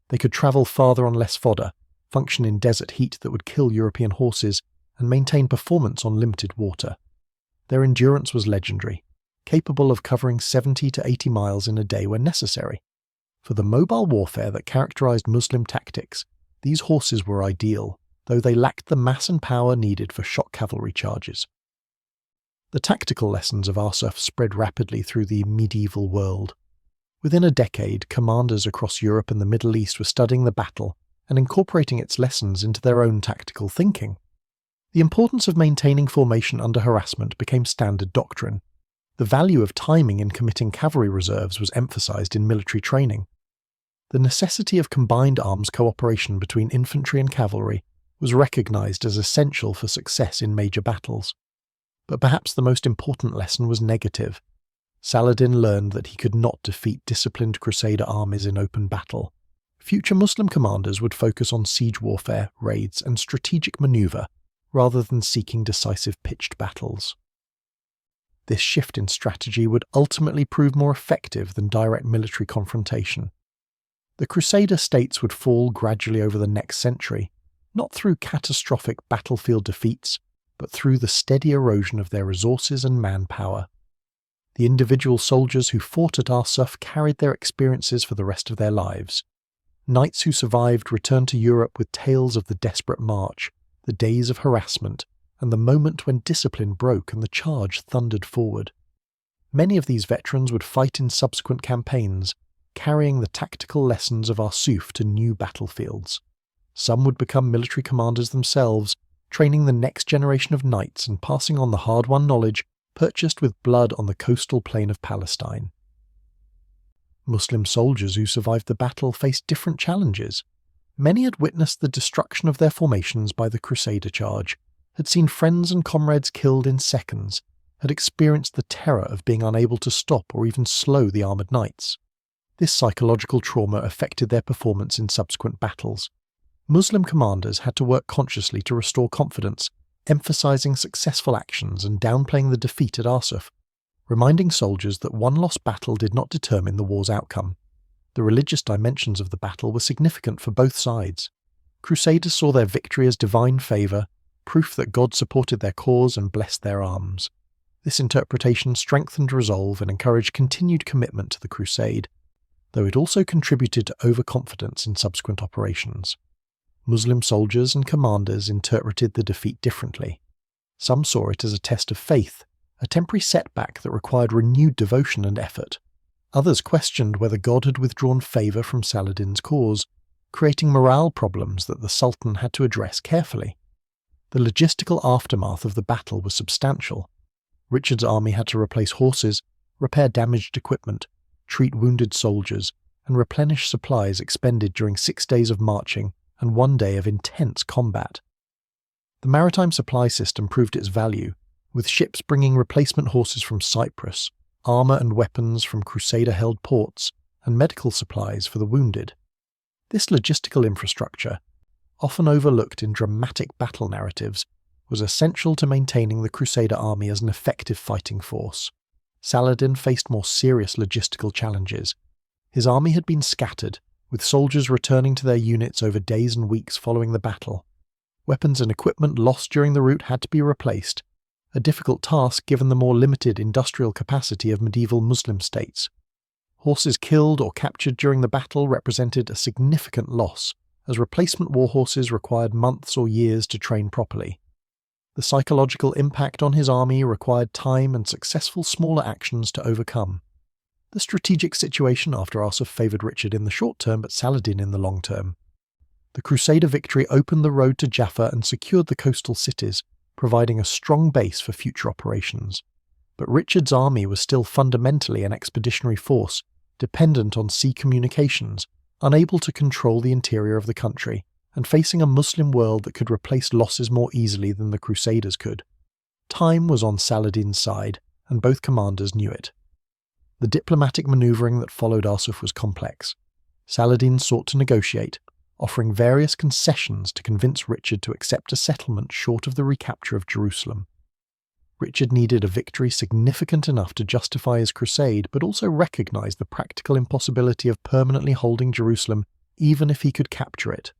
They could travel farther on less fodder, function in desert heat that would kill European horses, and maintain performance on limited water. Their endurance was legendary, capable of covering 70 to 80 miles in a day when necessary. For the mobile warfare that characterized Muslim tactics, these horses were ideal, though they lacked the mass and power needed for shock cavalry charges. The tactical lessons of Arsuf spread rapidly through the medieval world. Within a decade, commanders across Europe and the Middle East were studying the battle and incorporating its lessons into their own tactical thinking. The importance of maintaining formation under harassment became standard doctrine. The value of timing in committing cavalry reserves was emphasized in military training. The necessity of combined arms cooperation between infantry and cavalry was recognized as essential for success in major battles. But perhaps the most important lesson was negative. Saladin learned that he could not defeat disciplined crusader armies in open battle. Future Muslim commanders would focus on siege warfare, raids, and strategic maneuver, rather than seeking decisive pitched battles. This shift in strategy would ultimately prove more effective than direct military confrontation. The crusader states would fall gradually over the next century, not through catastrophic battlefield defeats, but through the steady erosion of their resources and manpower. The individual soldiers who fought at Arsuf carried their experiences for the rest of their lives. Knights who survived returned to Europe with tales of the desperate march, the days of harassment, and the moment when discipline broke and the charge thundered forward. Many of these veterans would fight in subsequent campaigns, carrying the tactical lessons of Arsuf to new battlefields. Some would become military commanders themselves, training the next generation of knights and passing on the hard-won knowledge purchased with blood on the coastal plain of Palestine. Muslim soldiers who survived the battle faced different challenges. Many had witnessed the destruction of their formations by the crusader charge, had seen friends and comrades killed in seconds, had experienced the terror of being unable to stop or even slow the armoured knights. This psychological trauma affected their performance in subsequent battles. Muslim commanders had to work consciously to restore confidence, emphasizing successful actions and downplaying the defeat at Arsuf, reminding soldiers that one lost battle did not determine the war's outcome. The religious dimensions of the battle were significant for both sides. Crusaders saw their victory as divine favour, proof that God supported their cause and blessed their arms. This interpretation strengthened resolve and encouraged continued commitment to the crusade, though it also contributed to overconfidence in subsequent operations. Muslim soldiers and commanders interpreted the defeat differently. Some saw it as a test of faith, a temporary setback that required renewed devotion and effort. Others questioned whether God had withdrawn favour from Saladin's cause, creating morale problems that the Sultan had to address carefully. The logistical aftermath of the battle was substantial. Richard's army had to replace horses, repair damaged equipment, treat wounded soldiers, and replenish supplies expended during 6 days of marching and 1 day of intense combat. The maritime supply system proved its value, with ships bringing replacement horses from Cyprus, armour and weapons from crusader-held ports, and medical supplies for the wounded. This logistical infrastructure, often overlooked in dramatic battle narratives, was essential to maintaining the crusader army as an effective fighting force. Saladin faced more serious logistical challenges. His army had been scattered, with soldiers returning to their units over days and weeks following the battle. Weapons and equipment lost during the route had to be replaced, a difficult task given the more limited industrial capacity of medieval Muslim states. Horses killed or captured during the battle represented a significant loss, as replacement war horses required months or years to train properly. The psychological impact on his army required time and successful smaller actions to overcome. The strategic situation after Arsuf favoured Richard in the short term but Saladin in the long term. The Crusader victory opened the road to Jaffa and secured the coastal cities, providing a strong base for future operations. But Richard's army was still fundamentally an expeditionary force, dependent on sea communications, unable to control the interior of the country, and facing a Muslim world that could replace losses more easily than the Crusaders could. Time was on Saladin's side, and both commanders knew it. The diplomatic manoeuvring that followed Arsuf was complex. Saladin sought to negotiate, offering various concessions to convince Richard to accept a settlement short of the recapture of Jerusalem. Richard needed a victory significant enough to justify his crusade, but also recognized the practical impossibility of permanently holding Jerusalem even if he could capture it.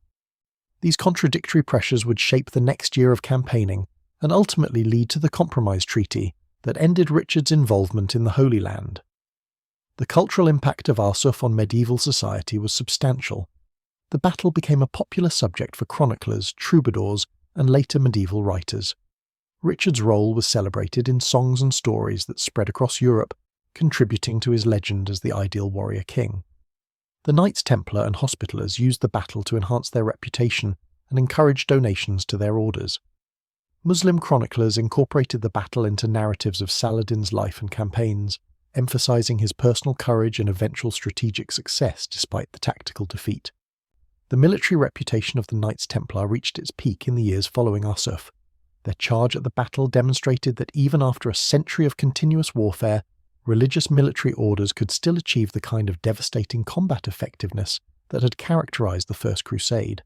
These contradictory pressures would shape the next year of campaigning and ultimately lead to the Compromise Treaty that ended Richard's involvement in the Holy Land. The cultural impact of Arsuf on medieval society was substantial. The battle became a popular subject for chroniclers, troubadours, and later medieval writers. Richard's role was celebrated in songs and stories that spread across Europe, contributing to his legend as the ideal warrior king. The Knights Templar and Hospitallers used the battle to enhance their reputation and encourage donations to their orders. Muslim chroniclers incorporated the battle into narratives of Saladin's life and campaigns, emphasizing his personal courage and eventual strategic success despite the tactical defeat. The military reputation of the Knights Templar reached its peak in the years following Arsuf. Their charge at the battle demonstrated that even after a century of continuous warfare, religious military orders could still achieve the kind of devastating combat effectiveness that had characterized the First Crusade.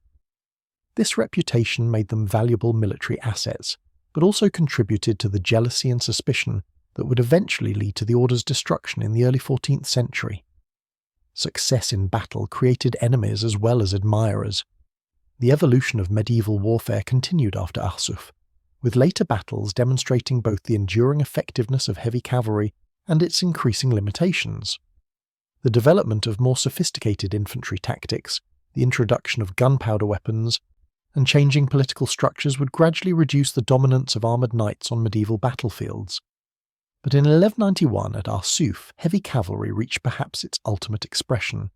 This reputation made them valuable military assets, but also contributed to the jealousy and suspicion that would eventually lead to the order's destruction in the early 14th century. Success in battle created enemies as well as admirers. The evolution of medieval warfare continued after Arsuf, with later battles demonstrating both the enduring effectiveness of heavy cavalry and its increasing limitations. The development of more sophisticated infantry tactics, the introduction of gunpowder weapons, and changing political structures would gradually reduce the dominance of armoured knights on medieval battlefields. But in 1191 at Arsuf, heavy cavalry reached perhaps its ultimate expression,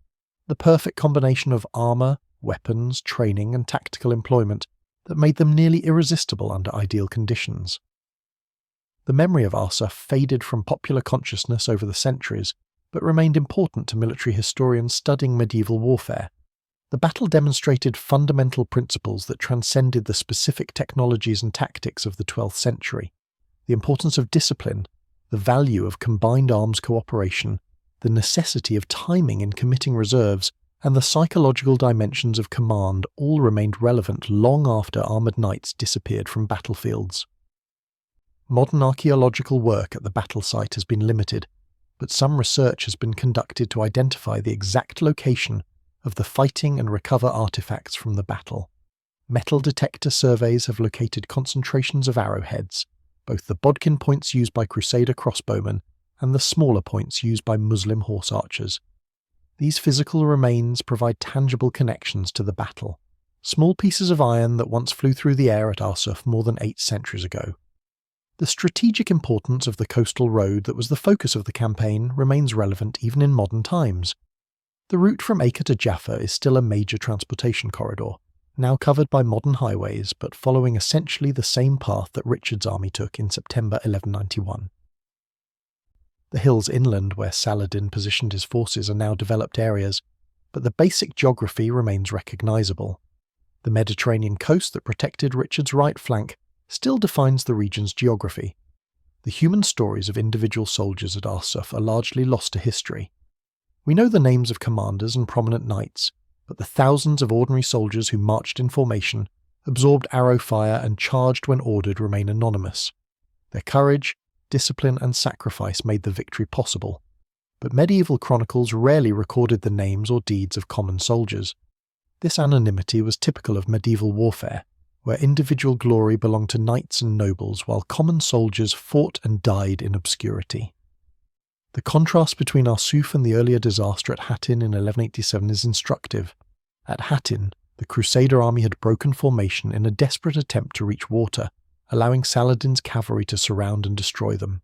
the perfect combination of armour, weapons, training and tactical employment that made them nearly irresistible under ideal conditions. The memory of Arsuf faded from popular consciousness over the centuries, but remained important to military historians studying medieval warfare. The battle demonstrated fundamental principles that transcended the specific technologies and tactics of the 12th century: the importance of discipline, the value of combined arms cooperation, the necessity of timing in committing reserves, and the psychological dimensions of command all remained relevant long after armoured knights disappeared from battlefields. Modern archaeological work at the battle site has been limited, but some research has been conducted to identify the exact location of the fighting and recover artifacts from the battle. Metal detector surveys have located concentrations of arrowheads, both the bodkin points used by crusader crossbowmen and the smaller points used by Muslim horse archers. These physical remains provide tangible connections to the battle, small pieces of iron that once flew through the air at Arsuf more than 8 centuries ago. The strategic importance of the coastal road that was the focus of the campaign remains relevant even in modern times. The route from Acre to Jaffa is still a major transportation corridor, now covered by modern highways but following essentially the same path that Richard's army took in September 1191. The hills inland where Saladin positioned his forces are now developed areas, but the basic geography remains recognisable. The Mediterranean coast that protected Richard's right flank still defines the region's geography. The human stories of individual soldiers at Arsuf are largely lost to history. We know the names of commanders and prominent knights, but the thousands of ordinary soldiers who marched in formation, absorbed arrow fire and charged when ordered remain anonymous. Their courage, discipline and sacrifice made the victory possible, but medieval chronicles rarely recorded the names or deeds of common soldiers. This anonymity was typical of medieval warfare, where individual glory belonged to knights and nobles while common soldiers fought and died in obscurity. The contrast between Arsuf and the earlier disaster at Hattin in 1187 is instructive. At Hattin, the Crusader army had broken formation in a desperate attempt to reach water, allowing Saladin's cavalry to surround and destroy them.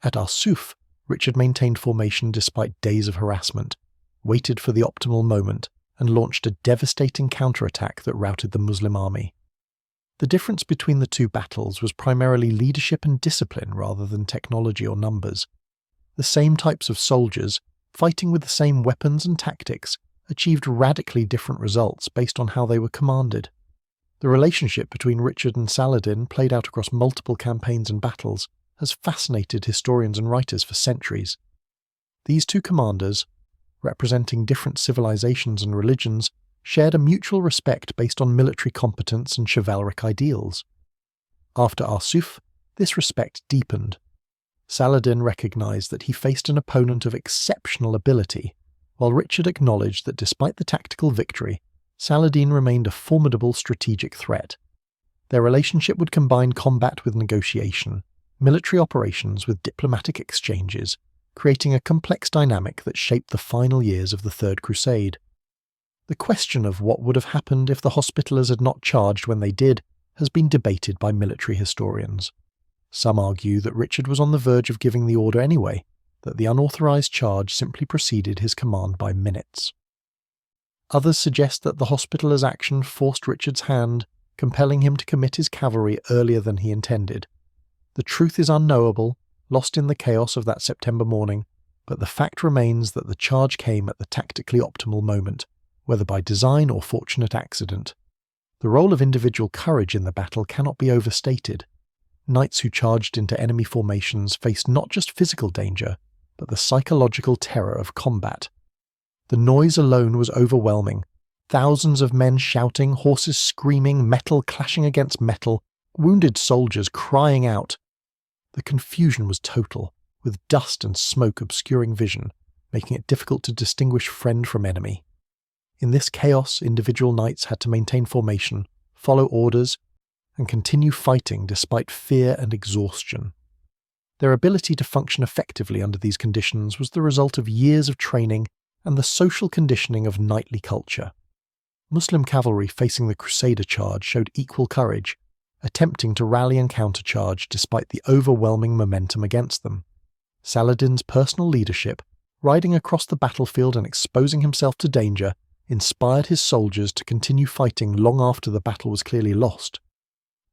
At Arsuf, Richard maintained formation despite days of harassment, waited for the optimal moment, and launched a devastating counterattack that routed the Muslim army. The difference between the two battles was primarily leadership and discipline rather than technology or numbers. The same types of soldiers, fighting with the same weapons and tactics, achieved radically different results based on how they were commanded. The relationship between Richard and Saladin, played out across multiple campaigns and battles, has fascinated historians and writers for centuries. These two commanders, representing different civilizations and religions, shared a mutual respect based on military competence and chivalric ideals. After Arsuf, this respect deepened. Saladin recognized that he faced an opponent of exceptional ability, while Richard acknowledged that despite the tactical victory, Saladin remained a formidable strategic threat. Their relationship would combine combat with negotiation, military operations with diplomatic exchanges, creating a complex dynamic that shaped the final years of the Third Crusade. The question of what would have happened if the Hospitallers had not charged when they did has been debated by military historians. Some argue that Richard was on the verge of giving the order anyway, that the unauthorized charge simply preceded his command by minutes. Others suggest that the Hospitallers' action forced Richard's hand, compelling him to commit his cavalry earlier than he intended. The truth is unknowable, lost in the chaos of that September morning, but the fact remains that the charge came at the tactically optimal moment, whether by design or fortunate accident. The role of individual courage in the battle cannot be overstated. Knights who charged into enemy formations faced not just physical danger, but the psychological terror of combat. The noise alone was overwhelming. Thousands of men shouting, horses screaming, metal clashing against metal, wounded soldiers crying out. The confusion was total, with dust and smoke obscuring vision, making it difficult to distinguish friend from enemy. In this chaos, individual knights had to maintain formation, follow orders, and continue fighting despite fear and exhaustion. Their ability to function effectively under these conditions was the result of years of training and the social conditioning of knightly culture. Muslim cavalry facing the crusader charge showed equal courage, attempting to rally and countercharge despite the overwhelming momentum against them. Saladin's personal leadership, riding across the battlefield and exposing himself to danger, inspired his soldiers to continue fighting long after the battle was clearly lost.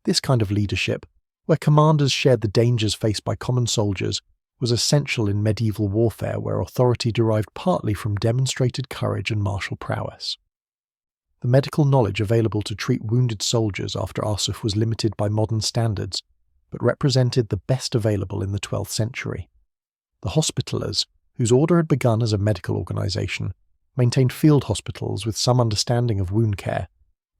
This kind of leadership, where commanders shared the dangers faced by common soldiers, was essential in medieval warfare where authority derived partly from demonstrated courage and martial prowess. The medical knowledge available to treat wounded soldiers after Arsuf was limited by modern standards, but represented the best available in the 12th century. The Hospitallers, whose order had begun as a medical organisation, maintained field hospitals with some understanding of wound care.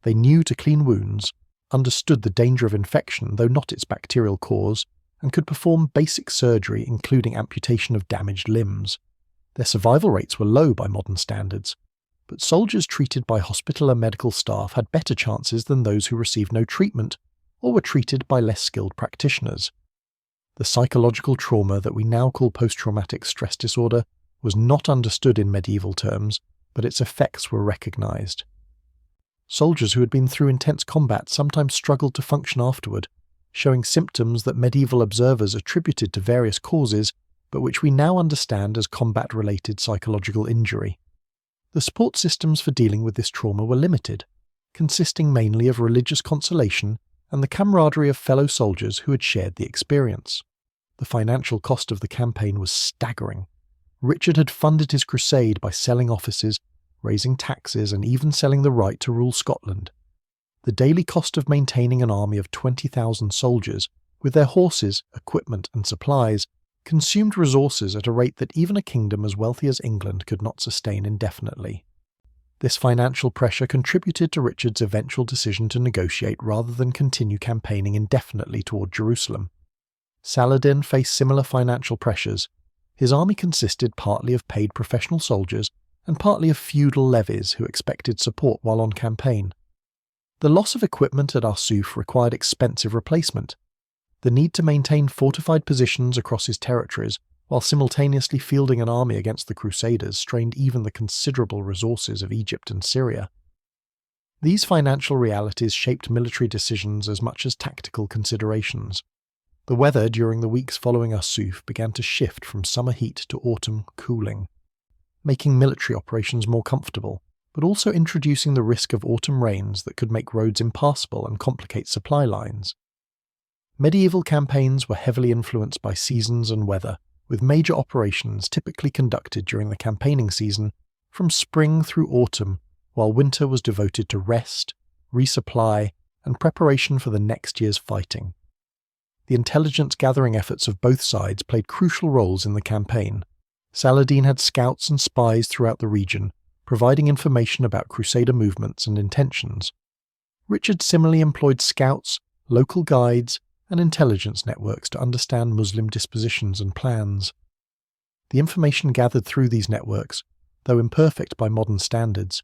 They knew to clean wounds, understood the danger of infection though not its bacterial cause, and could perform basic surgery including amputation of damaged limbs. Their survival rates were low by modern standards, but soldiers treated by Hospitaller medical staff had better chances than those who received no treatment or were treated by less skilled practitioners. The psychological trauma that we now call post-traumatic stress disorder was not understood in medieval terms, but its effects were recognized. Soldiers who had been through intense combat sometimes struggled to function afterward, showing symptoms that medieval observers attributed to various causes, but which we now understand as combat-related psychological injury. The support systems for dealing with this trauma were limited, consisting mainly of religious consolation and the camaraderie of fellow soldiers who had shared the experience. The financial cost of the campaign was staggering. Richard had funded his crusade by selling offices, raising taxes, and even selling the right to rule Scotland. The daily cost of maintaining an army of 20,000 soldiers, with their horses, equipment, and supplies, consumed resources at a rate that even a kingdom as wealthy as England could not sustain indefinitely. This financial pressure contributed to Richard's eventual decision to negotiate rather than continue campaigning indefinitely toward Jerusalem. Saladin faced similar financial pressures. His army consisted partly of paid professional soldiers and partly of feudal levies who expected support while on campaign. The loss of equipment at Arsuf required expensive replacement. The need to maintain fortified positions across his territories while simultaneously fielding an army against the Crusaders strained even the considerable resources of Egypt and Syria. These financial realities shaped military decisions as much as tactical considerations. The weather during the weeks following Arsuf began to shift from summer heat to autumn cooling, making military operations more comfortable, but also introducing the risk of autumn rains that could make roads impassable and complicate supply lines. Medieval campaigns were heavily influenced by seasons and weather, with major operations typically conducted during the campaigning season from spring through autumn, while winter was devoted to rest, resupply, and preparation for the next year's fighting. The intelligence-gathering efforts of both sides played crucial roles in the campaign. Saladin had scouts and spies throughout the region, providing information about Crusader movements and intentions. Richard similarly employed scouts, local guides, and intelligence networks to understand Muslim dispositions and plans. The information gathered through these networks, though imperfect by modern standards,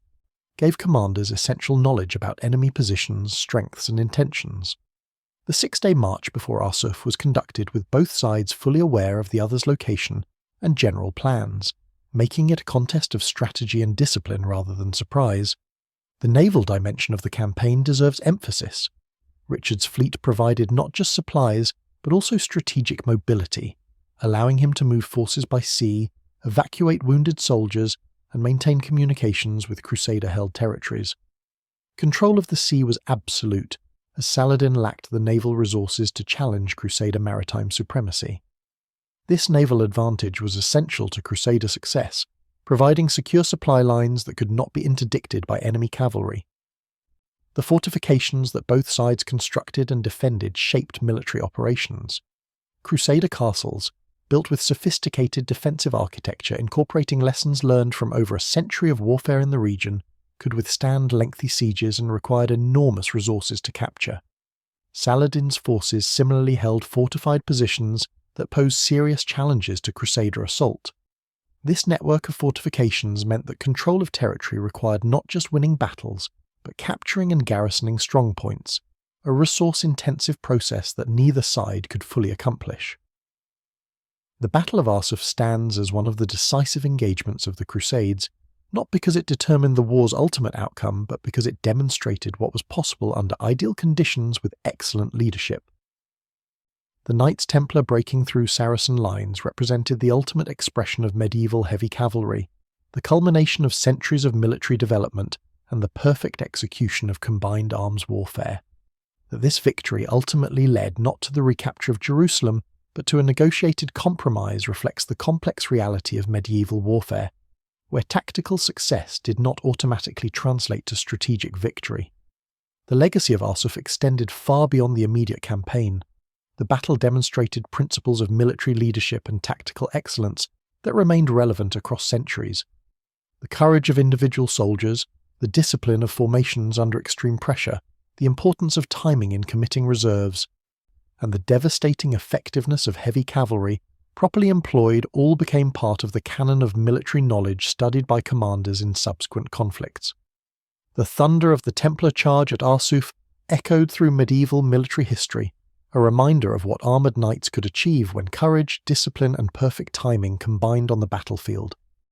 gave commanders essential knowledge about enemy positions, strengths, and intentions. The 6-day march before Arsuf was conducted with both sides fully aware of the other's location and general plans, making it a contest of strategy and discipline rather than surprise. The naval dimension of the campaign deserves emphasis. Richard's fleet provided not just supplies, but also strategic mobility, allowing him to move forces by sea, evacuate wounded soldiers, and maintain communications with Crusader-held territories. Control of the sea was absolute, as Saladin lacked the naval resources to challenge Crusader maritime supremacy. This naval advantage was essential to Crusader success, providing secure supply lines that could not be interdicted by enemy cavalry. The fortifications that both sides constructed and defended shaped military operations. Crusader castles, built with sophisticated defensive architecture incorporating lessons learned from over a century of warfare in the region, could withstand lengthy sieges and required enormous resources to capture. Saladin's forces similarly held fortified positions that posed serious challenges to crusader assault. This network of fortifications meant that control of territory required not just winning battles, but capturing and garrisoning strongpoints, a resource-intensive process that neither side could fully accomplish. The Battle of Arsuf stands as one of the decisive engagements of the Crusades, not because it determined the war's ultimate outcome, but because it demonstrated what was possible under ideal conditions with excellent leadership. The Knights Templar breaking through Saracen lines represented the ultimate expression of medieval heavy cavalry, the culmination of centuries of military development, and the perfect execution of combined arms warfare. That this victory ultimately led not to the recapture of Jerusalem, but to a negotiated compromise reflects the complex reality of medieval warfare, where tactical success did not automatically translate to strategic victory. The legacy of Arsuf extended far beyond the immediate campaign. The battle demonstrated principles of military leadership and tactical excellence that remained relevant across centuries. The courage of individual soldiers, the discipline of formations under extreme pressure, the importance of timing in committing reserves, and the devastating effectiveness of heavy cavalry, properly employed, all became part of the canon of military knowledge studied by commanders in subsequent conflicts. The thunder of the Templar charge at Arsuf echoed through medieval military history, a reminder of what armoured knights could achieve when courage, discipline, and perfect timing combined on the battlefield.